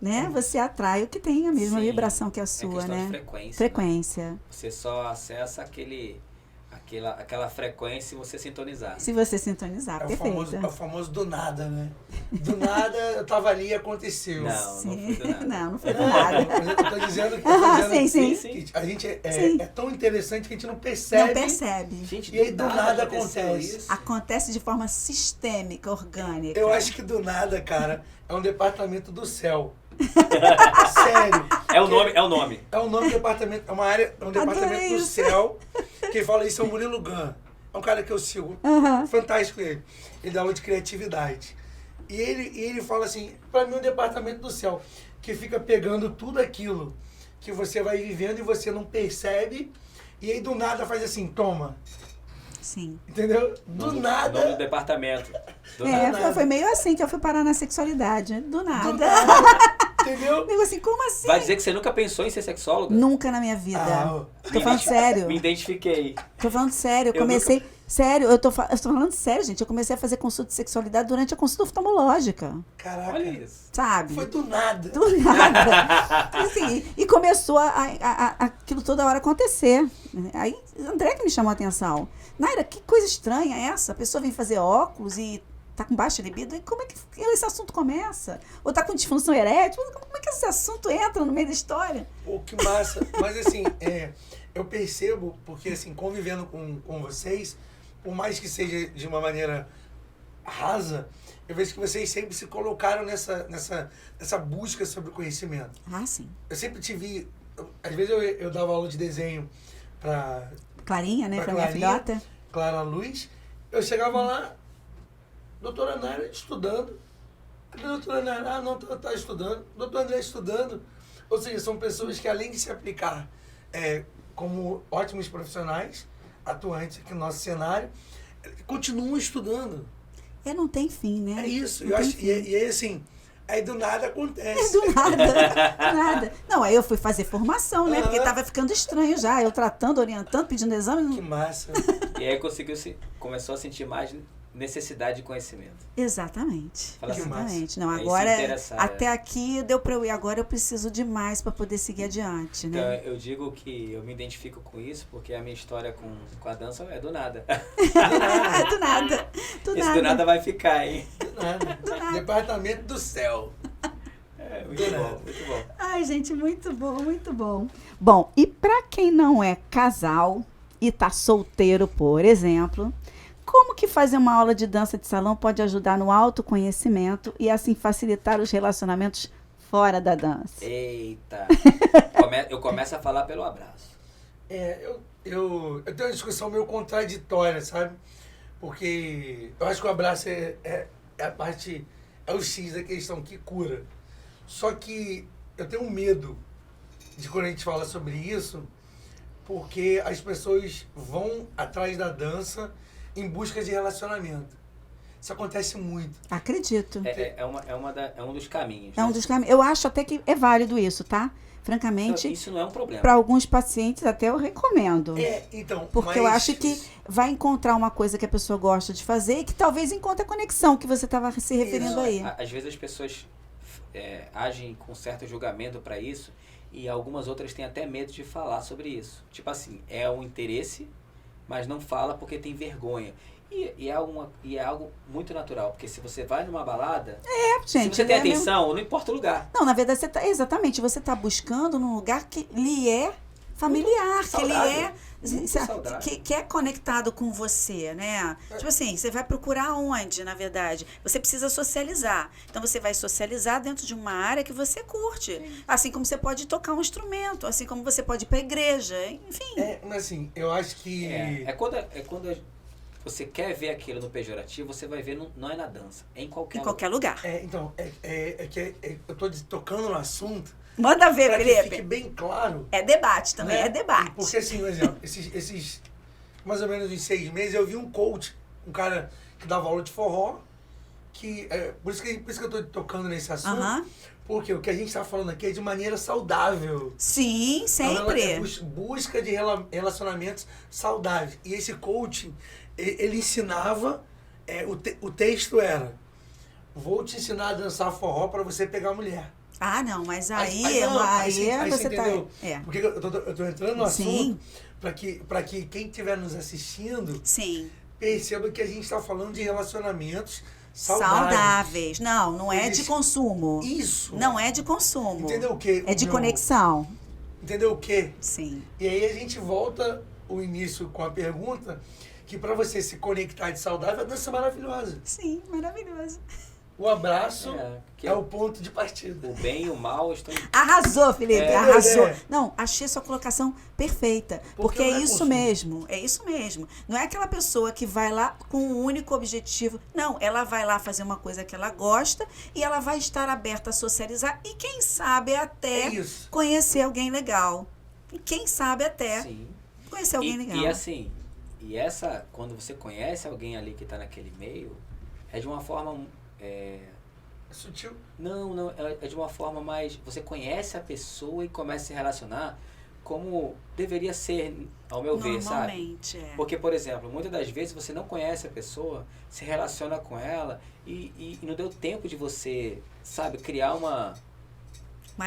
né, você atrai o que tem a mesma vibração que a sua, né? De frequência. Né? Você só acessa aquela frequência se você sintonizar. Se você sintonizar, perfeito. É o famoso do nada, né? Do nada, eu tava ali e aconteceu. Não foi do nada. Não foi do nada. Eu tô dizendo que, sim. A gente é tão interessante que a gente não percebe. Não percebe. Gente, e aí do nada acontece. Isso. Acontece de forma sistêmica, orgânica. Eu acho que do nada, cara, é um departamento do céu. Sério. É o nome. É um nome do departamento, é um departamento do céu. Quem fala isso é o Murilo Gun. É um cara que eu sigo. Fantástico ele. Ele dá aula de criatividade. E ele fala assim, pra mim é um departamento do céu, que fica pegando tudo aquilo que você vai vivendo e você não percebe, e aí do nada faz assim, toma. Sim. Entendeu? Do nada. Nome do departamento. Do nada. Foi meio assim que eu fui parar na sexualidade. Do nada. Entendeu? Digo assim, como assim? Vai dizer que você nunca pensou em ser sexóloga? Nunca na minha vida. Tô falando sério. Me identifiquei. Tô falando sério. Eu comecei... Sério, eu tô falando sério, gente. Eu comecei a fazer consulta de sexualidade durante a consulta oftalmológica. Caraca. Olha isso. Sabe? Foi do nada. Do nada. Assim, e começou aquilo toda hora acontecer. Aí, André que me chamou a atenção. Naira, que coisa estranha é essa? A pessoa vem fazer óculos e tá com baixa libido. E como é que esse assunto começa? Ou tá com disfunção erétil? Como é que esse assunto entra no meio da história? Pô, que massa. Mas assim, eu percebo, porque assim, convivendo com vocês, por mais que seja de uma maneira rasa, eu vejo que vocês sempre se colocaram nessa busca sobre o conhecimento. Ah, sim. Eu sempre tive... Às vezes eu dava aula de desenho para... Clarinha, né? Pra minha filhota. Clara Luz. Eu chegava lá, doutora Naira estudando. Doutora Naira, não, tá estudando. Doutor André estudando. Ou seja, são pessoas que além de se aplicar como ótimos profissionais, atuantes aqui no nosso cenário, continuam estudando. Não tem fim, né? É isso. Eu acho, e aí assim, aí do nada acontece. Do nada. Não, aí eu fui fazer formação, né? Porque tava ficando estranho já. Eu tratando, orientando, pedindo exame. Que massa. E aí começou a sentir mais necessidade de conhecimento. Exatamente. Fala assim, Exatamente. Não, é agora, se interessar, até aqui deu para eu ir, agora eu preciso de mais para poder seguir adiante, Então, né? eu digo que eu me identifico com isso porque a minha história com a dança é do nada. Do nada. Do Esse nada. do nada vai ficar, hein? Nada. Departamento do céu. É, muito bom, muito bom. Ai, gente, muito bom, muito bom. Bom, e para quem não é casal e tá solteiro, por exemplo, como que fazer uma aula de dança de salão pode ajudar no autoconhecimento e assim facilitar os relacionamentos fora da dança? Eita! Eu começo a falar pelo abraço. Eu tenho uma discussão meio contraditória, sabe? Porque eu acho que o abraço é a parte, é o X da questão que cura. Só que eu tenho medo de quando a gente fala sobre isso, porque as pessoas vão atrás da dança em busca de relacionamento. Isso acontece muito. Acredito. É um dos caminhos. É um né? dos caminhos. Eu acho até que é válido isso, tá? Francamente, Isso não é um problema. para alguns pacientes até eu recomendo. Então, Porque eu acho que vai encontrar uma coisa que a pessoa gosta de fazer e que talvez encontre a conexão que você estava se referindo aí. Às vezes as pessoas agem com certo julgamento para isso e algumas outras têm até medo de falar sobre isso. Tipo assim, é um interesse, mas não fala porque tem vergonha. E é algo muito natural, porque se você vai numa balada, se Gente, você tem né, atenção, não importa o lugar. Não, na verdade, você tá buscando num lugar que lhe é familiar, que ele é saudável. que é conectado com você, né? Tipo assim, você vai procurar onde, na verdade? Você precisa socializar. Então você vai socializar dentro de uma área que você curte. Assim como você pode tocar um instrumento, assim como você pode ir pra igreja, enfim. Mas assim, eu acho que... Quando você quer ver aquilo no pejorativo, você vai ver, não é na dança, é em qualquer Em qualquer lugar. Eu tô tocando no assunto Manda ver, para que Felipe. fique bem claro. É debate também, né? é debate. Porque assim, por exemplo, esses mais ou menos uns 6 meses, eu vi um coach, um cara que dava aula de forró, por isso que eu tô tocando nesse assunto, porque o que a gente tá falando aqui é de maneira saudável. Sim, sempre. É busca de relacionamentos saudáveis. E esse coaching, ele ensinava, o texto era: vou te ensinar a dançar forró para você pegar a mulher. Ah, não, mas aí você tá... Porque eu tô entrando no Sim. assunto para que quem estiver nos assistindo Sim. perceba que a gente está falando de relacionamentos Saudáveis. Não é de consumo. Isso. Não é de consumo. Entendeu o quê? É de conexão. Entendeu o quê? Sim. E aí a gente volta o início com a pergunta que para você se conectar de saudável, a dança é maravilhosa. Sim, maravilhoso. O abraço é o ponto de partida. O bem e o mal estão... Arrasou, Felipe, É. arrasou. É. Não, achei sua colocação perfeita. Porque Porque é não é isso consumo. mesmo, é isso mesmo. Não é aquela pessoa que vai lá com um único objetivo. Não, ela vai lá fazer uma coisa que ela gosta e ela vai estar aberta a socializar e quem sabe até É isso. conhecer alguém legal. E quem sabe até Sim. conhecer alguém legal. E assim, quando você conhece alguém ali que está naquele meio, é de uma forma... Sutil. Não, é de uma forma mais... Você conhece a pessoa e começa a se relacionar como deveria ser, ao meu ver, sabe? Normalmente, é. Porque, por exemplo, muitas das vezes você não conhece a pessoa, se relaciona com ela e não deu tempo de você, sabe, criar uma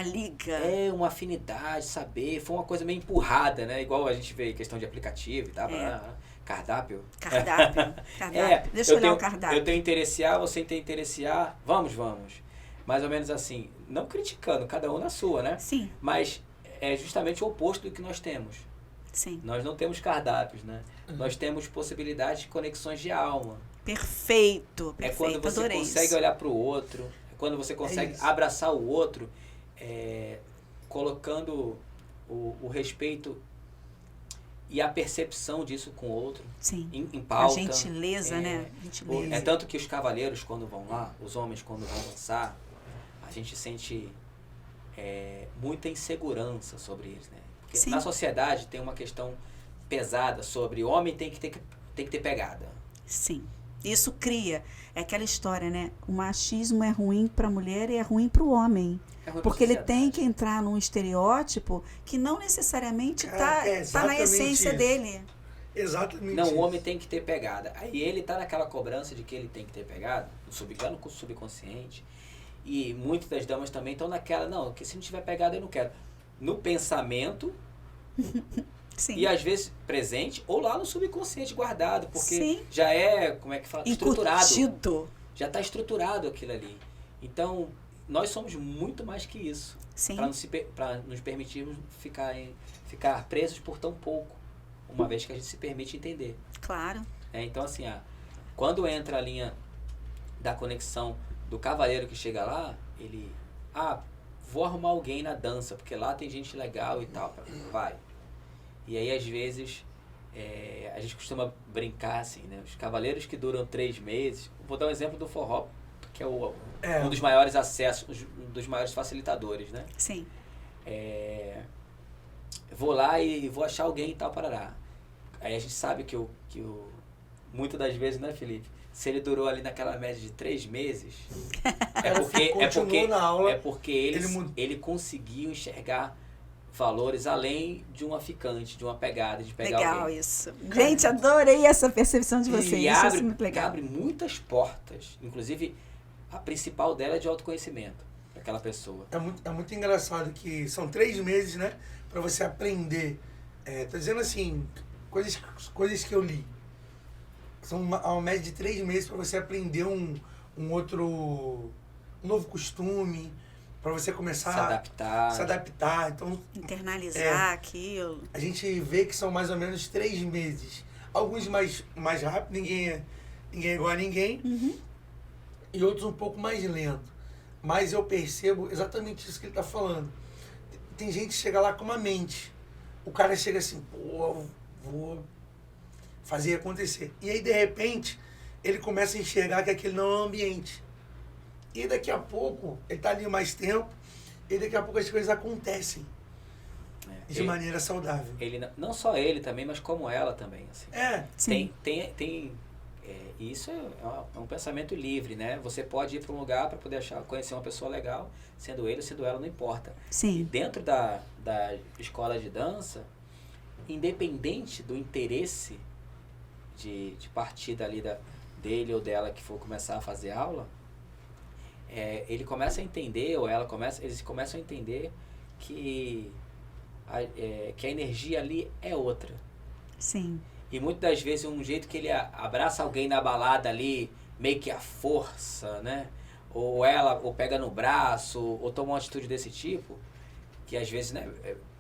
liga. uma afinidade, saber. Foi uma coisa meio empurrada, né? Igual a gente vê em questão de aplicativo e tal. Cardápio. Cardápio. Deixa eu olhar o cardápio. Eu tenho interesse A, você tem interesse A. Vamos. Mais ou menos assim. Não criticando, cada um na sua, né? Sim. Mas é justamente o oposto do que nós temos. Sim. Nós não temos cardápios, né? Nós temos possibilidades de conexões de alma. Perfeito. É quando você adorei consegue isso. olhar para o outro, é quando você consegue isso. abraçar o outro, colocando o respeito e a percepção disso com o outro Sim. em pauta. A gentileza, né? Gentileza. É tanto que os cavaleiros, quando vão lá, os homens, quando vão dançar, a gente sente muita insegurança sobre eles, né? Porque Sim. na sociedade tem uma questão pesada sobre homem tem que ter pegada. Sim. Isso cria. É aquela história, né? O machismo é ruim para a mulher e é ruim para o homem. É ruim pra Porque ele sociedade. tem que entrar num estereótipo que não necessariamente tá na exatamente essência isso. dele. Exatamente. Não, o isso. homem tem que ter pegada. Aí ele tá naquela cobrança de que ele tem que ter pegada, já no subconsciente. E muitas das damas também estão naquela, não, que se não tiver pegada eu não quero. No pensamento, Sim. e às vezes presente, ou lá no subconsciente guardado, porque Sim. já é, como é que fala? Estruturado. Incutido. Já está estruturado aquilo ali. Então, nós somos muito mais que isso. Sim. Para nos permitirmos ficar presos por tão pouco, uma vez que a gente se permite entender. Claro. Então, assim, quando entra a linha da conexão do cavaleiro que chega lá, ele... vou arrumar alguém na dança, porque lá tem gente legal e tal. Vai. E aí, às vezes, a gente costuma brincar, assim, né? Os cavaleiros que duram 3 meses... Vou dar um exemplo do forró, que é um dos maiores acessos, um dos maiores facilitadores, né? Sim. Vou lá e vou achar alguém e tal, parará. Aí a gente sabe que muitas das vezes, né, Felipe? Se ele durou ali naquela média de 3 meses, é porque ele conseguiu enxergar valores além de uma ficante, de uma pegada, de pegar Legal alguém. isso. Gente, adorei essa percepção de vocês. E Isso é muito legal. abre muitas portas. Inclusive, a principal dela é de autoconhecimento para aquela pessoa. É muito engraçado que são 3 meses, né? Para você aprender. Tô dizendo assim, coisas que eu li. São uma média de 3 meses para você aprender um novo costume, para você começar se adaptar. Então, internalizar aquilo. A gente vê que são mais ou menos 3 meses. Alguns mais rápido, ninguém é igual a ninguém. Uhum. E outros um pouco mais lento. Mas eu percebo exatamente isso que ele está falando. Tem gente que chega lá com uma mente. O cara chega assim, pô, vou fazer acontecer. E aí, de repente, ele começa a enxergar que aquele não é o ambiente. E daqui a pouco, ele está ali mais tempo, e daqui a pouco as coisas acontecem de maneira saudável. Ele, não só ele também, mas como ela também. Assim. Sim. Isso é um pensamento livre, né? Você pode ir para um lugar para poder conhecer uma pessoa legal, sendo ele ou sendo ela, não importa. Sim. E dentro da escola de dança, independente do interesse de partir dali dele ou dela que for começar a fazer aula, ele começa a entender, ou eles começam a entender que a energia ali é outra. Sim. E muitas das vezes um jeito que ele abraça alguém na balada ali, meio que a força, né? Ou pega no braço, ou toma uma atitude desse tipo, que às vezes, né,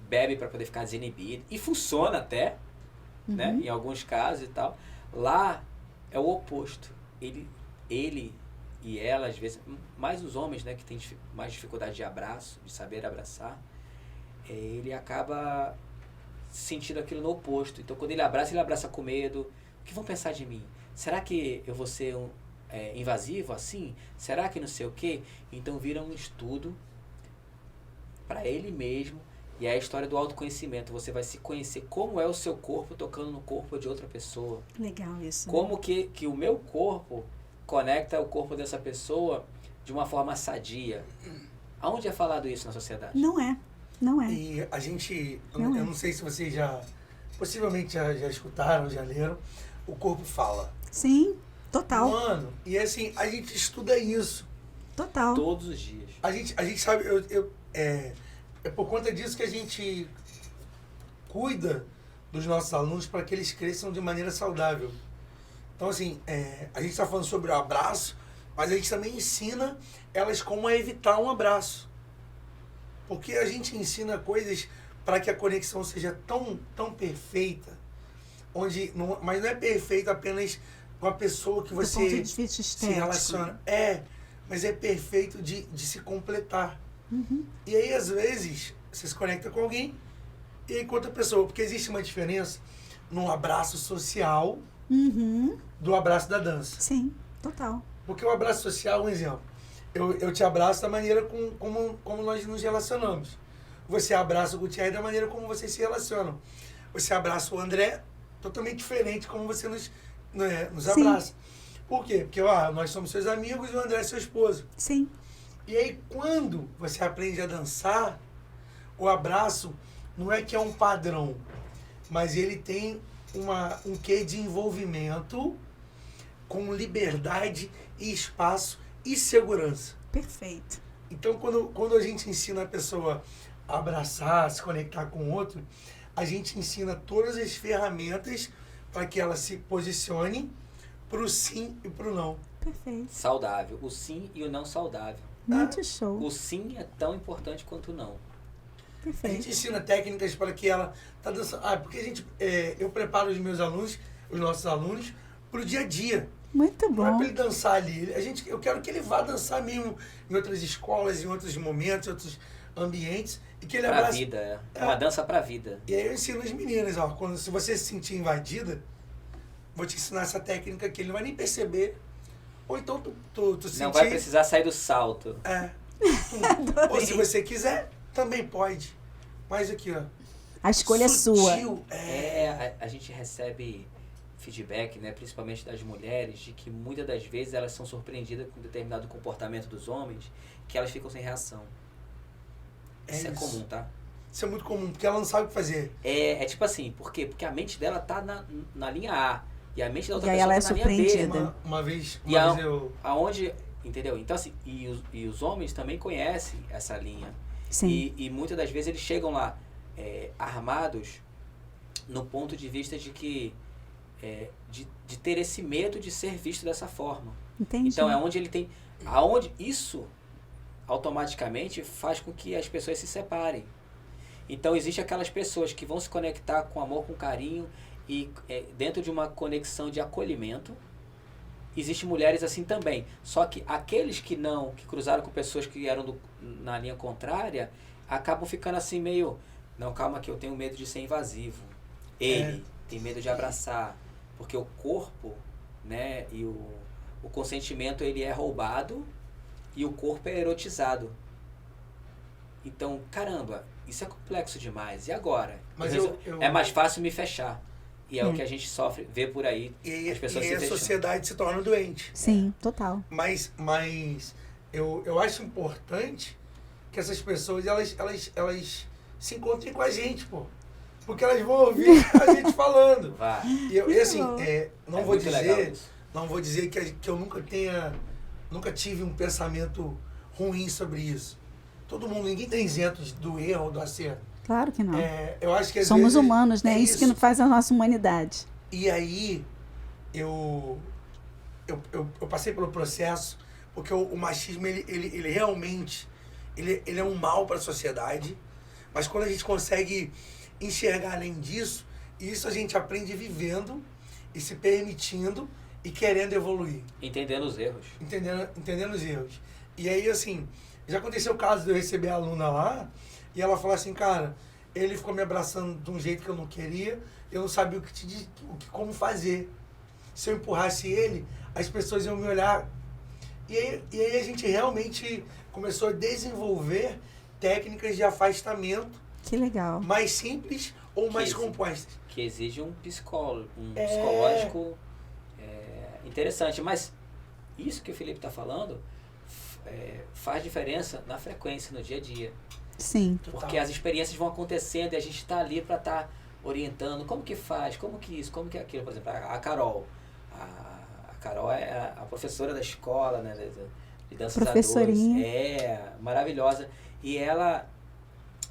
bebe para poder ficar desinibido. E funciona até, né? Em alguns casos e tal. Lá é o oposto. Ele e ela, às vezes, mais os homens, né, que tem mais dificuldade de abraço, de saber abraçar, ele acaba sentindo aquilo no oposto. Então, quando ele abraça com medo. O que vão pensar de mim? Será que eu vou ser invasivo assim? Será que não sei o quê? Então, vira um estudo para ele mesmo. E é a história do autoconhecimento. Você vai se conhecer como é o seu corpo tocando no corpo de outra pessoa. Legal isso. Como que o meu corpo conecta o corpo dessa pessoa de uma forma sadia. Aonde é falado isso na sociedade? Não é. E a gente, eu não sei se vocês possivelmente já escutaram, já leram, o corpo fala. Sim, total. Mano, e assim, a gente estuda isso. Total. Todos os dias. A gente sabe, é por conta disso que a gente cuida dos nossos alunos para que eles cresçam de maneira saudável. Então, assim, a gente está falando sobre o abraço, mas a gente também ensina elas como evitar um abraço. Porque a gente ensina coisas para que a conexão seja tão perfeita, mas não é perfeita apenas com a pessoa que você do ponto de vista se relaciona. Mas é perfeito de se completar. Uhum. E aí, às vezes, você se conecta com alguém e aí com outra pessoa. Porque existe uma diferença no abraço social do abraço da dança. Sim, total. Porque o abraço social, um exemplo, eu te abraço da maneira como nós nos relacionamos. Você abraça o Gutierrez da maneira como vocês se relacionam. Você abraça o André totalmente diferente como você nos abraça. Por quê? Porque nós somos seus amigos e o André é seu esposo. Sim. E aí, quando você aprende a dançar, o abraço não é que é um padrão, mas ele tem um quê de envolvimento com liberdade e espaço e segurança. Perfeito. Então, quando a gente ensina a pessoa a abraçar, a se conectar com o outro, a gente ensina todas as ferramentas para que ela se posicione para o sim e para o não. Perfeito. Saudável. O sim e o não saudável. Muito show. O sim é tão importante quanto o não. A Perfeito. gente ensina técnicas para que ela tá dançando. Porque eu preparo os meus alunos, os nossos alunos, para o dia a dia. Muito Não é bom. para ele dançar ali. Eu quero que ele vá dançar mesmo em outras escolas, em outros momentos, em outros ambientes. E que ele Pra abrace. vida. É uma dança pra vida. E aí eu ensino as meninas, ó, se você se sentir invadida, vou te ensinar essa técnica que ele não vai nem perceber. Ou então tu sentir... Não vai precisar sair do salto. É. Ou se você quiser, também pode. Mas aqui, ó. A escolha é sua. sutil, A gente recebe feedback, né, principalmente das mulheres, de que muitas das vezes elas são surpreendidas com determinado comportamento dos homens, que elas ficam sem reação. Isso é comum, tá? Isso é muito comum, porque ela não sabe o que fazer. É tipo assim, por quê? Porque a mente dela tá na linha A e a mente da outra E aí pessoa ela é tá na linha B. surpreendida. Uma vez E eu... aonde, entendeu? Então assim, e os homens também conhecem essa linha. Sim. E muitas das vezes eles chegam lá armados no ponto de vista de que de ter esse medo de ser visto dessa forma. Entendi. Então é onde ele tem, aonde isso automaticamente faz com que as pessoas se separem. Então existe aquelas pessoas que vão se conectar com amor, com carinho e dentro de uma conexão de acolhimento. Existem mulheres assim também. Só que aqueles que cruzaram com pessoas que eram na linha contrária, acabam ficando assim meio, não, calma que eu tenho medo de ser invasivo. Ele tem medo de abraçar, porque o corpo, né, e o consentimento ele é roubado e o corpo é erotizado. Então, caramba, isso é complexo demais. E agora? Mas é mais fácil me fechar. E é o que a gente sofre, vê por aí, E as pessoas a se fechando. sociedade se torna doente. Sim, total. Mas eu acho importante que essas pessoas, elas se encontrem com a gente, pô. Porque elas vão ouvir a gente falando. Vai. E assim, não vou muito legal dizer, isso. não vou dizer que eu nunca tive um pensamento ruim sobre isso. Todo mundo, ninguém tá isento do erro ou do acerto. Claro que não. Eu acho que às Somos vezes humanos, né? é Isso que faz a nossa humanidade. E aí, eu passei pelo processo, porque o machismo, ele realmente, ele é um mal para a sociedade, mas quando a gente consegue enxergar além disso, isso a gente aprende vivendo e se permitindo e querendo evoluir. Entendendo os erros. Entendendo os erros. E aí, assim, já aconteceu o caso de eu receber a aluna lá, e ela falou assim, cara, ele ficou me abraçando de um jeito que eu não queria, eu não sabia como fazer. Se eu empurrasse ele, as pessoas iam me olhar. E aí a gente realmente começou a desenvolver técnicas de afastamento. Que legal. Mais simples ou mais compostas. Que exige um psicólogo, psicológico interessante. Mas isso que o Felipe está falando faz diferença na frequência, no dia a dia. Sim. Porque as experiências vão acontecendo e a gente está ali para estar orientando como que faz, como que isso, como que aquilo. Por exemplo, a Carol. A Carol é a professora da escola, né, de danças professorinha. Maravilhosa. E ela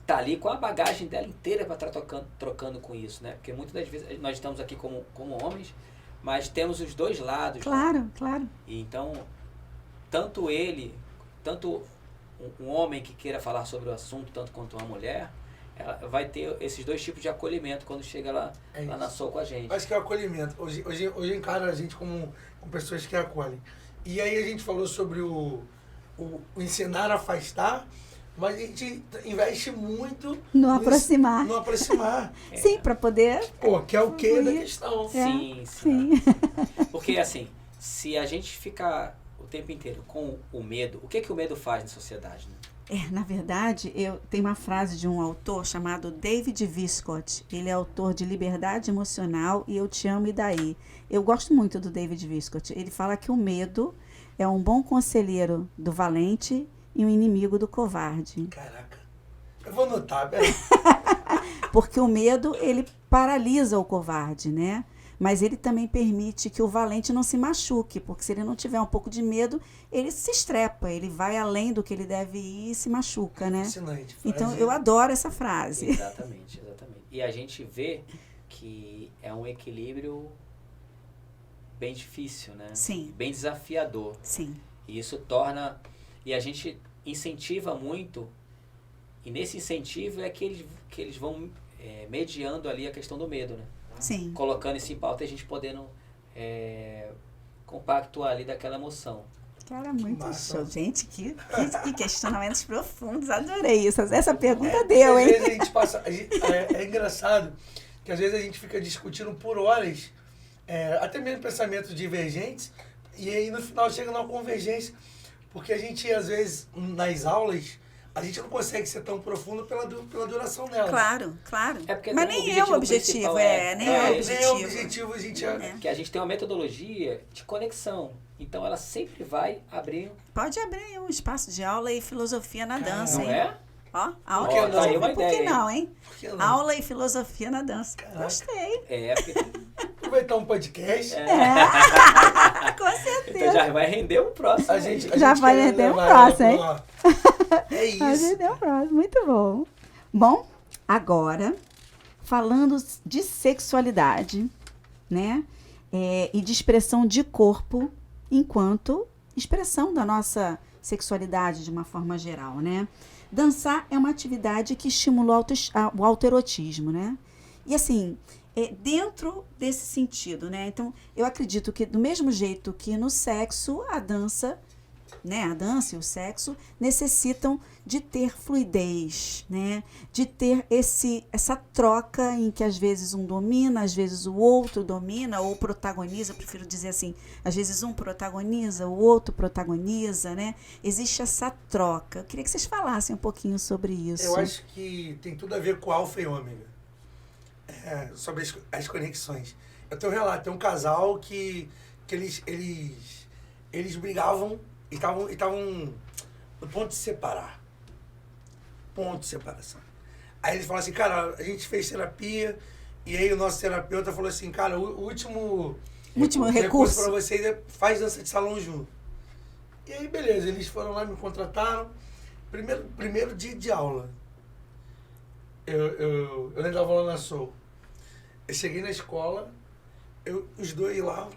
tá ali com a bagagem dela inteira para estar trocando com isso, né? Porque muitas das vezes nós estamos aqui como homens, mas temos os dois lados. Claro, né? claro. E então, tanto um homem que queira falar sobre o assunto, tanto quanto uma mulher, ela vai ter esses dois tipos de acolhimento quando chega lá na Soul com a gente. Acho que é o acolhimento. Hoje eu encaro a gente como pessoas que acolhem. E aí a gente falou sobre o ensinar a afastar, mas a gente investe muito no aproximar. No aproximar. Sim, para poder... Pô, que é o quê da questão. Sim. Porque assim, se a gente ficar o tempo inteiro com o medo, o que o medo faz na sociedade, né? Na verdade, tem uma frase de um autor chamado David Viscott. Ele é autor de Liberdade Emocional e Eu Te Amo e Daí. Eu gosto muito do David Viscott. Ele fala que o medo é um bom conselheiro do valente e um inimigo do covarde. Caraca. Eu vou anotar, peraí. Porque o medo, ele paralisa o covarde, né? Mas ele também permite que o valente não se machuque, porque se ele não tiver um pouco de medo, ele se estrepa, ele vai além do que ele deve ir e se machuca, né? Fascinante. Então, eu adoro essa frase. Exatamente. E a gente vê que é um equilíbrio bem difícil, né? Sim. Bem desafiador. Sim. E isso torna... E a gente incentiva muito, e nesse incentivo é que eles vão mediando ali a questão do medo, né? Sim. Colocando isso em pauta e a gente podendo compactuar ali daquela emoção. Cara, muito massa. show. Gente, que questionamentos profundos. Adorei isso. Essa pergunta deu, hein? Às vezes a gente passa... É engraçado que às vezes a gente fica discutindo por horas, até mesmo pensamentos divergentes, e aí no final chega numa convergência, porque a gente, às vezes, nas aulas, a gente não consegue ser tão profundo pela duração dela. Claro. Porque Mas nem é o objetivo, nem é o objetivo. A gente Que a gente tem uma metodologia de conexão. Então ela sempre vai abrir. Pode abrir um espaço de aula e filosofia na dança, Não hein? é? Ó, aula Por que e não? filosofia, Aí uma por que ideia, não, hein? Por que não? Aula e filosofia na dança. Caraca. Gostei. Porque Aproveitar um podcast. Com certeza. então já vai render o próximo. A gente Já quer vai render um levar próximo, ela pro- É isso. A gente deu prazo, muito bom. Bom, agora, falando de sexualidade, né? E de expressão de corpo enquanto expressão da nossa sexualidade de uma forma geral, né? Dançar é uma atividade que estimula o autoerotismo, né? E assim, dentro desse sentido, né? Então, eu acredito que do mesmo jeito que no sexo, a dança, né? A dança e o sexo necessitam de ter fluidez, né? De ter essa troca em que às vezes um domina, às vezes o outro domina ou protagoniza, eu prefiro dizer assim, às vezes um protagoniza, o outro protagoniza, né? Existe essa troca. Eu queria que vocês falassem um pouquinho sobre isso. Eu acho que tem tudo a ver com alfa e ômega. Sobre as conexões. Eu tenho um relato, tem um casal que eles brigavam e estavam no ponto de separar. Ponto de separação. Aí eles falaram assim, cara, a gente fez terapia, e aí o nosso terapeuta falou assim, cara, o último recurso para vocês é faz dança de salão junto. E aí, beleza, eles foram lá, me contrataram. Primeiro dia de aula. Eu lembro da aula na Soul. Eu cheguei na escola, os dois lá,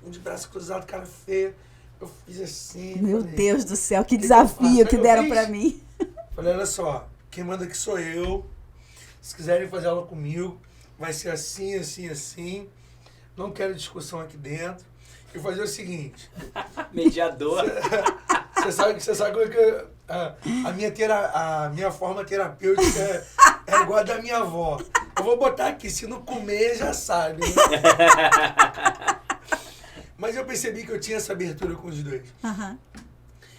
um de braço cruzado, cara feia. Eu fiz assim. Meu falei, Deus do céu, que que desafio eu que faço? deram Eu pra fiz. mim. Falei, olha só, quem manda aqui sou eu. Se quiserem fazer aula comigo, vai ser assim, assim, assim. Não quero discussão aqui dentro. E fazer o seguinte. Mediador. Você sabe que a minha forma terapêutica é igual a da minha avó. Eu vou botar aqui, se não comer, já sabe. Né? Mas eu percebi que eu tinha essa abertura com os dois. Aham.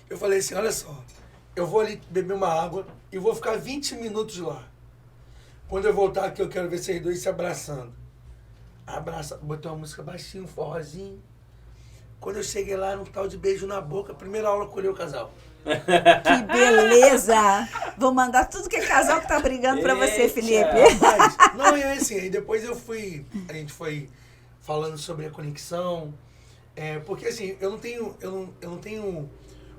Eu falei assim, olha só, eu vou ali beber uma água e vou ficar 20 minutos lá. Quando eu voltar aqui, eu quero ver vocês dois se abraçando. Abraça, botei uma música baixinho, um forrozinho. Quando eu cheguei lá, era um tal de beijo na boca. Primeira aula, colheu o casal. Que beleza! Vou mandar tudo que é casal que tá brigando pra você, Eita. Felipe. Mas, não, é assim, aí depois a gente foi falando sobre a conexão. Porque assim, eu não tenho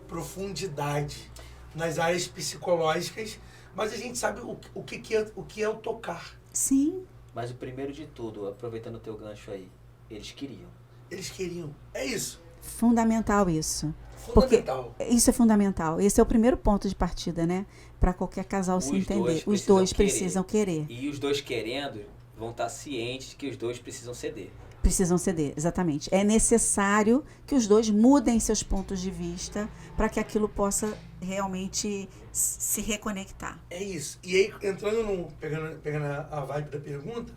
profundidade nas áreas psicológicas, mas a gente sabe o que é o tocar. Sim. Mas o primeiro de tudo, aproveitando o teu gancho aí, eles queriam. Eles queriam. É isso. Fundamental isso. Fundamental. Porque isso é fundamental. Esse é o primeiro ponto de partida, né? Para qualquer casal se entender. Os dois precisam querer. E os dois querendo vão estar cientes de que os dois precisam ceder. Precisam ceder, exatamente. É necessário que os dois mudem seus pontos de vista para que aquilo possa realmente se reconectar. É isso. E aí, pegando a vibe da pergunta,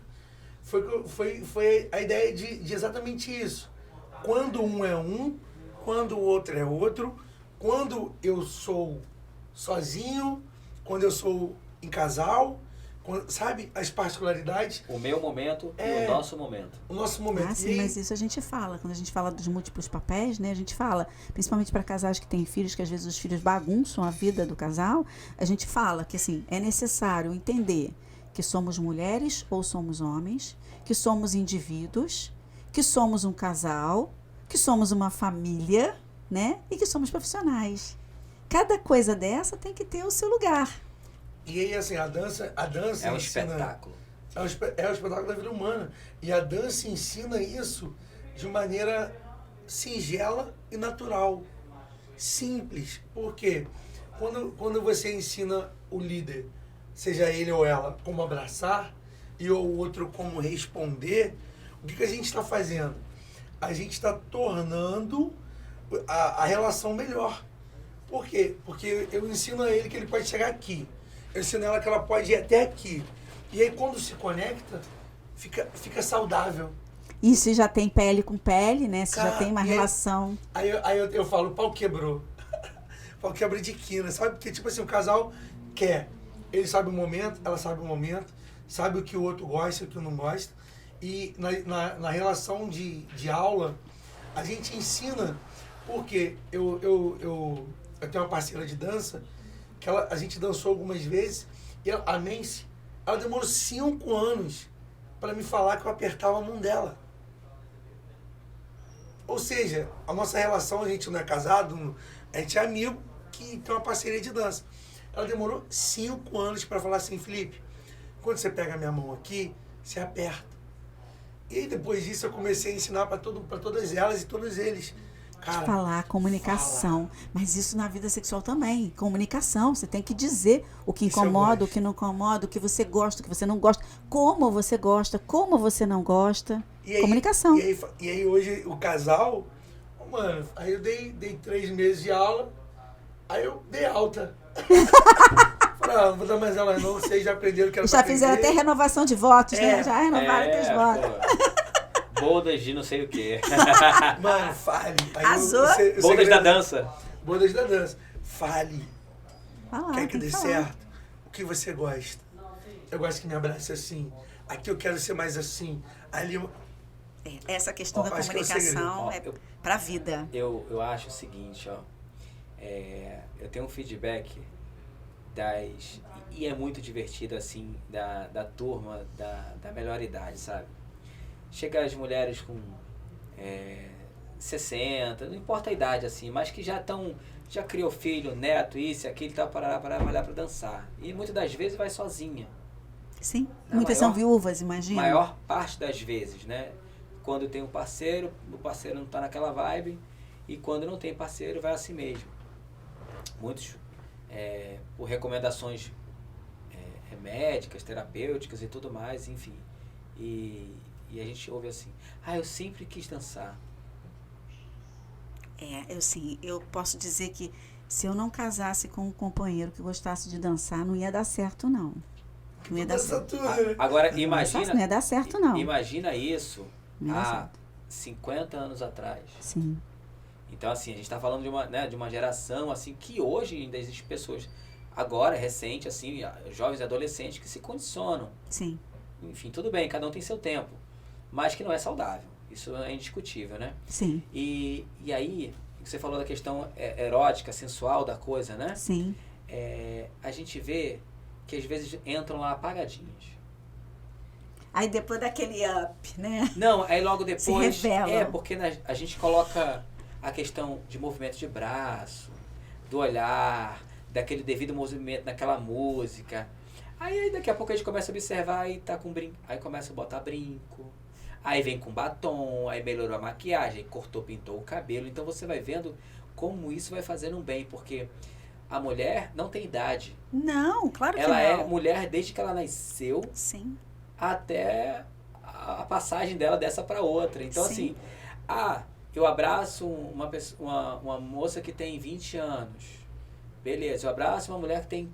foi a ideia de exatamente isso. Quando um é um, quando o outro é outro, quando eu sou sozinho, quando eu sou em casal, sabe? As particularidades. O meu momento e o nosso momento. O nosso momento. Sim, mas isso a gente fala. Quando a gente fala dos múltiplos papéis, né? A gente fala, principalmente para casais que têm filhos, que às vezes os filhos bagunçam a vida do casal, a gente fala que, assim, é necessário entender que somos mulheres ou somos homens, que somos indivíduos, que somos um casal, que somos uma família, né? E que somos profissionais. Cada coisa dessa tem que ter o seu lugar. E aí, assim, a dança É um ensina... espetáculo. É o espetáculo da vida humana. E a dança ensina isso de maneira singela e natural. Simples. Por quê? Quando você ensina o líder, seja ele ou ela, como abraçar e o outro como responder, o que a gente está fazendo? A gente está tornando a relação melhor. Por quê? Porque eu ensino a ele que ele pode chegar aqui. Eu ensino a ela que ela pode ir até aqui. E aí, quando se conecta, fica saudável. E se já tem pele com pele, né? Se Cara, já tem uma relação. Aí eu falo, o pau quebrou. O pau quebra de quina, sabe? Porque, tipo assim, o casal quer. Ele sabe o momento, ela sabe o momento, sabe o que o outro gosta e o que não gosta. E na relação de aula, a gente ensina, porque eu tenho uma parceira de dança, que a gente dançou algumas vezes, e a Nancy, ela demorou 5 anos para me falar que eu apertava a mão dela. Ou seja, a nossa relação, a gente não é casado, a gente é amigo que tem uma parceria de dança. Ela demorou 5 anos para falar assim, Felipe, quando você pega a minha mão aqui, você aperta. E aí, depois disso eu comecei a ensinar para todas elas e todos eles. Cara, Falar, comunicação. Mas isso na vida sexual também. Comunicação. Você tem que dizer o que Isso eu incomoda, o gosto. que não incomoda, o que você gosta, o que você não gosta. Como você gosta, como você não gosta. E aí, Comunicação. E aí hoje o casal, mano, aí eu dei 3 meses de aula, aí eu dei alta. Falei, não vou dar mais aula não, vocês já aprenderam que era Já pra fizeram aprender. até renovação de votos, né? É. Já renovaram até os votos. Pô, bodas de não sei o quê. Mano, fale. Aí Arrasou. Bodas da dança. Bodas da dança. Fale. Falar, Quer que tem dê falar. certo? O que você gosta? Eu gosto que me abrace assim. Aqui eu quero ser mais assim. Ali eu... Essa questão da Acho que é o comunicação segredo. é pra vida. Eu acho o seguinte, ó. Eu tenho um feedback e é muito divertido, assim, da turma da melhor idade, sabe? Chega as mulheres com 60, não importa a idade, assim, mas que já criou filho, neto, isso, aquilo, tá, para malhar para dançar. E muitas das vezes vai sozinha. Sim. Na Muitas maior- são viúvas, imagina. Maior parte das vezes, né? Quando tem um parceiro, o parceiro não tá naquela vibe, e quando não tem parceiro, vai assim mesmo. Muitos, por recomendações médicas, terapêuticas e tudo mais, enfim. E a gente ouve assim, eu sempre quis dançar. Eu posso dizer que se eu não casasse com um companheiro que gostasse de dançar, não ia dar certo, não. Não ia dar Dança certo. tudo, né? Agora, Não imagina, ia dar certo, não. imagina isso Não ia dar há certo. 50 anos atrás. Sim. Então, assim, a gente está falando de uma geração, assim, que hoje ainda existem pessoas, agora, recente, assim, jovens e adolescentes que se condicionam. Sim. Enfim, tudo bem, cada um tem seu tempo, mas que não é saudável. Isso é indiscutível, né? Sim. E aí, você falou da questão erótica, sensual da coisa, né? Sim. A gente vê que às vezes entram lá apagadinhos. Aí depois daquele up, né? Não, aí logo depois... Se revelam. Porque a gente coloca a questão de movimento de braço, do olhar, daquele devido movimento naquela música. Aí daqui a pouco a gente começa a observar e tá com brinco. Aí começa a botar brinco. Aí vem com batom, aí melhorou a maquiagem, cortou, pintou o cabelo. Então você vai vendo como isso vai fazendo um bem, porque a mulher não tem idade. Não, claro que Ela não. é mulher desde que ela nasceu Sim. até a passagem dela dessa para outra. Então, Sim. assim, eu abraço uma moça que tem 20 anos. Beleza, eu abraço uma mulher que tem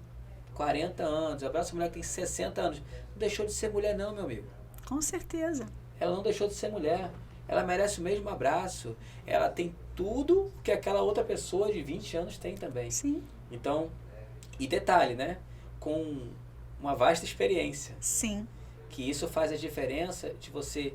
40 anos, eu abraço uma mulher que tem 60 anos. Não deixou de ser mulher não, meu amigo. Com certeza. Ela não deixou de ser mulher. Ela merece o mesmo abraço. Ela tem tudo que aquela outra pessoa de 20 anos tem também. Sim. Então, e detalhe, né? Com uma vasta experiência. Sim. Que isso faz a diferença de você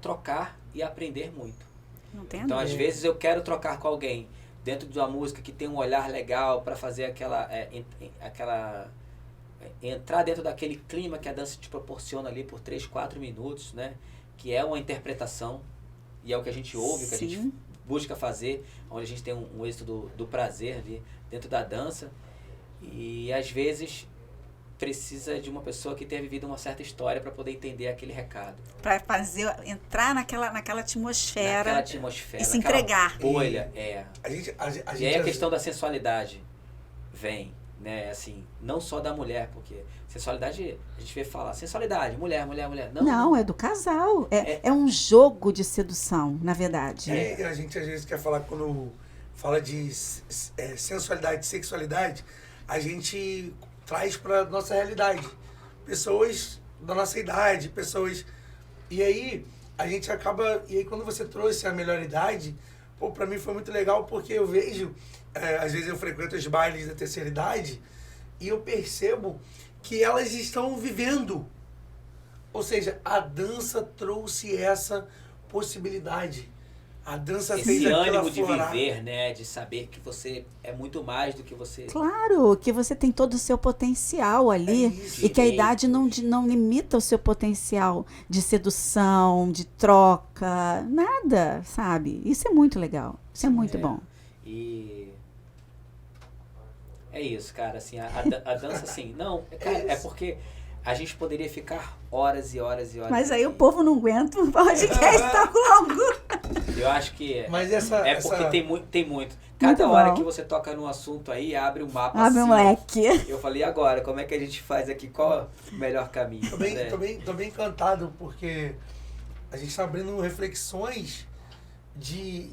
trocar e aprender muito. Não tem Então, dúvida. às vezes, eu quero trocar com alguém dentro de uma música que tem um olhar legal para fazer aquela entrar dentro daquele clima que a dança te proporciona ali por 3, 4 minutos, né? Que é uma interpretação, e é o que a gente ouve, o que a gente busca fazer, onde a gente tem um êxito do prazer ali dentro da dança. E às vezes precisa de uma pessoa que tenha vivido uma certa história para poder entender aquele recado. Para entrar naquela atmosfera. Naquela atmosfera. E se entregar. Bolha, A e aí a questão da sensualidade vem, né? Assim, não só da mulher, porque sensualidade, a gente vê falar, sensualidade, mulher. Não, é do casal. É um jogo de sedução, na verdade. A gente às vezes quer falar, quando fala de sensualidade, sexualidade, a gente traz para nossa realidade. Pessoas da nossa idade, pessoas... E aí, a gente acaba... E aí, quando você trouxe a melhor idade, pô, pra mim foi muito legal, porque eu vejo... às vezes eu frequento os bailes da terceira idade e eu percebo que elas estão vivendo. Ou seja, a dança trouxe essa possibilidade. A dança fez esse aquela ânimo de florar. viver, né? De saber que você é muito mais do que você... Claro, que você tem todo o seu potencial ali. E que a idade não limita o seu potencial de sedução, de troca, nada, sabe? Isso é muito legal. Isso é muito bom. E é isso, cara, assim, a dança, assim, não, cara, é porque a gente poderia ficar horas e horas e horas. Mas aí aqui. o povo não aguenta, o podcast tá longo. Eu acho que Mas porque tem muito. Cada hora que você toca num assunto aí, abre um mapa Abre um leque. Eu falei, e agora, como é que a gente faz aqui? Qual é o melhor caminho? Tô bem encantado, porque a gente tá abrindo reflexões de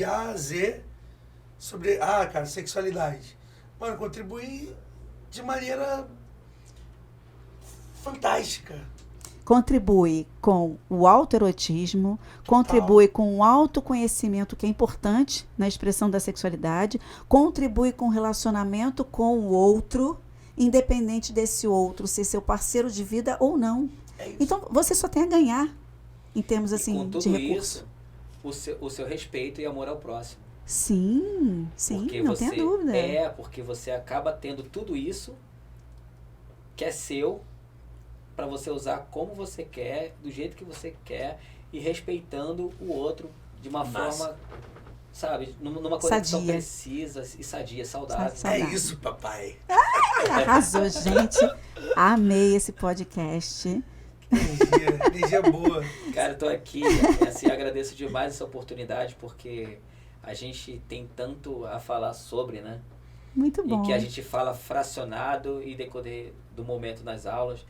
A a Z sobre, cara, sexualidade. Mano, contribuir de maneira fantástica. Contribui com o autoerotismo, contribui com o autoconhecimento, que é importante na expressão da sexualidade, contribui com o relacionamento com o outro, independente desse outro ser seu parceiro de vida ou não. Então, você só tem a ganhar, em termos assim, com tudo de recurso. Isso, o seu respeito e amor ao próximo. Sim, Porque não tenha dúvida. Porque você acaba tendo tudo isso que é seu, para você usar como você quer, do jeito que você quer, e respeitando o outro de uma forma, sabe, numa conexão precisa e sadia, saudável. É isso, papai. Arrasou, gente. Amei esse podcast. Energia boa. Cara, eu tô aqui, assim, agradeço demais essa oportunidade, porque a gente tem tanto a falar sobre, né? Muito bom. E que a gente fala fracionado e decorrer do momento nas aulas,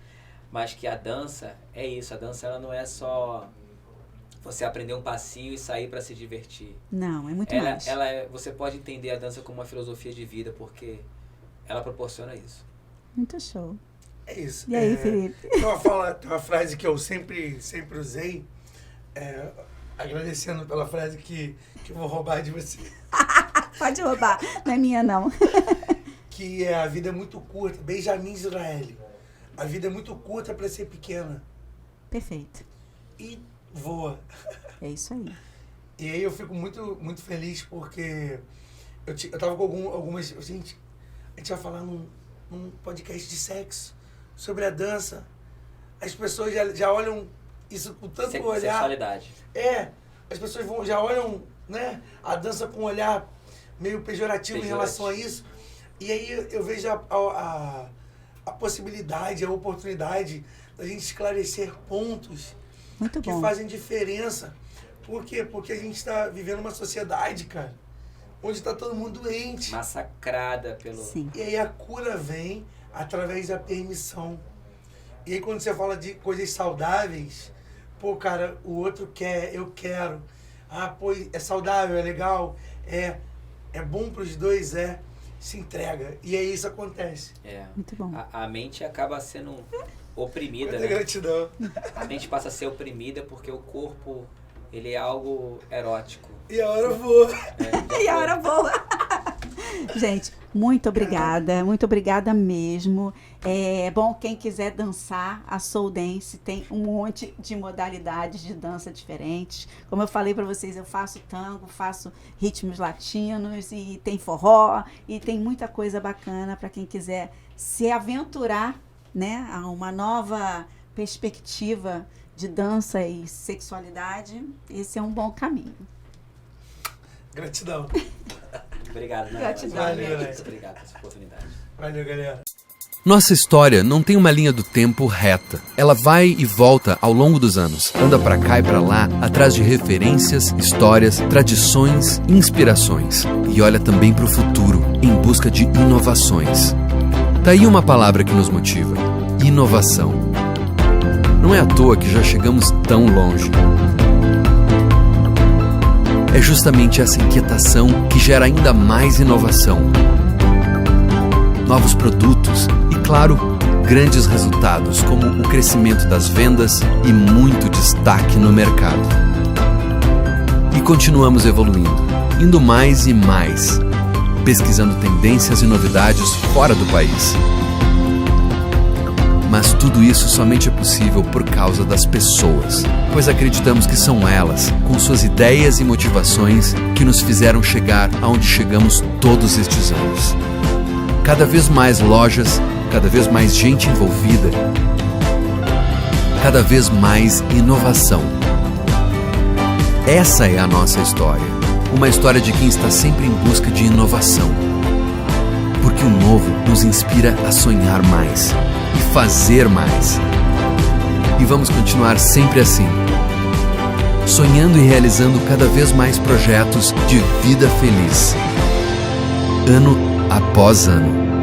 mas que a dança é isso. A dança, ela não é só você aprender um passinho e sair para se divertir. Não, é muito mais. Você pode entender a dança como uma filosofia de vida, porque ela proporciona isso. Muito show. É isso. E aí, Felipe? Tem uma frase que eu sempre usei, agradecendo pela frase que eu vou roubar de você. Pode roubar, não é minha não. Que a vida é muito curta. Benjamin Disraeli. A vida é muito curta para ser pequena. Perfeito. E voa. É isso aí. E aí eu fico muito, muito feliz, porque eu tava com algumas... Gente, a gente vai falar num podcast de sexo, sobre a dança. As pessoas já olham isso com tanto olhar. Sexualidade. As pessoas já olham, né, a dança com um olhar meio pejorativo em relação a isso. E aí eu vejo a possibilidade, a oportunidade da gente esclarecer pontos que fazem diferença. Por quê? Porque a gente está vivendo uma sociedade, cara, onde está todo mundo doente. Massacrada pelo... Sim. E aí a cura vem através da permissão. E aí quando você fala de coisas saudáveis, pô, cara, o outro quer, eu quero. Pô, é saudável, é legal, é bom para os dois, se entrega. E aí isso acontece. Muito bom. A mente acaba sendo oprimida, Muita gratidão. A mente passa a ser oprimida porque o corpo, ele é algo erótico. E a hora voa. E a hora boa. Gente, muito obrigada mesmo. Bom, quem quiser dançar, a Soul Dance tem um monte de modalidades de dança diferentes. Como eu falei para vocês, eu faço tango, faço ritmos latinos e tem forró e tem muita coisa bacana para quem quiser se aventurar, né, a uma nova perspectiva de dança e sexualidade. Esse é um bom caminho. Gratidão. Obrigado, né? Gratidão. Valeu, né? Obrigado por essa oportunidade. Valeu, galera. Nossa história não tem uma linha do tempo reta. Ela vai e volta ao longo dos anos. Anda pra cá e pra lá, atrás de referências, histórias, tradições, inspirações. E olha também pro futuro, em busca de inovações. Tá aí uma palavra que nos motiva: inovação. Não é à toa que já chegamos tão longe. É justamente essa inquietação que gera ainda mais inovação. Novos produtos e, claro, grandes resultados, como o crescimento das vendas e muito destaque no mercado. E continuamos evoluindo, indo mais e mais, pesquisando tendências e novidades fora do país. Mas tudo isso somente é possível por causa das pessoas, pois acreditamos que são elas, com suas ideias e motivações, que nos fizeram chegar aonde chegamos todos estes anos. Cada vez mais lojas, cada vez mais gente envolvida, cada vez mais inovação. Essa é a nossa história, uma história de quem está sempre em busca de inovação. Porque o novo nos inspira a sonhar mais e fazer mais. E vamos continuar sempre assim, sonhando e realizando cada vez mais projetos de vida feliz, ano após ano.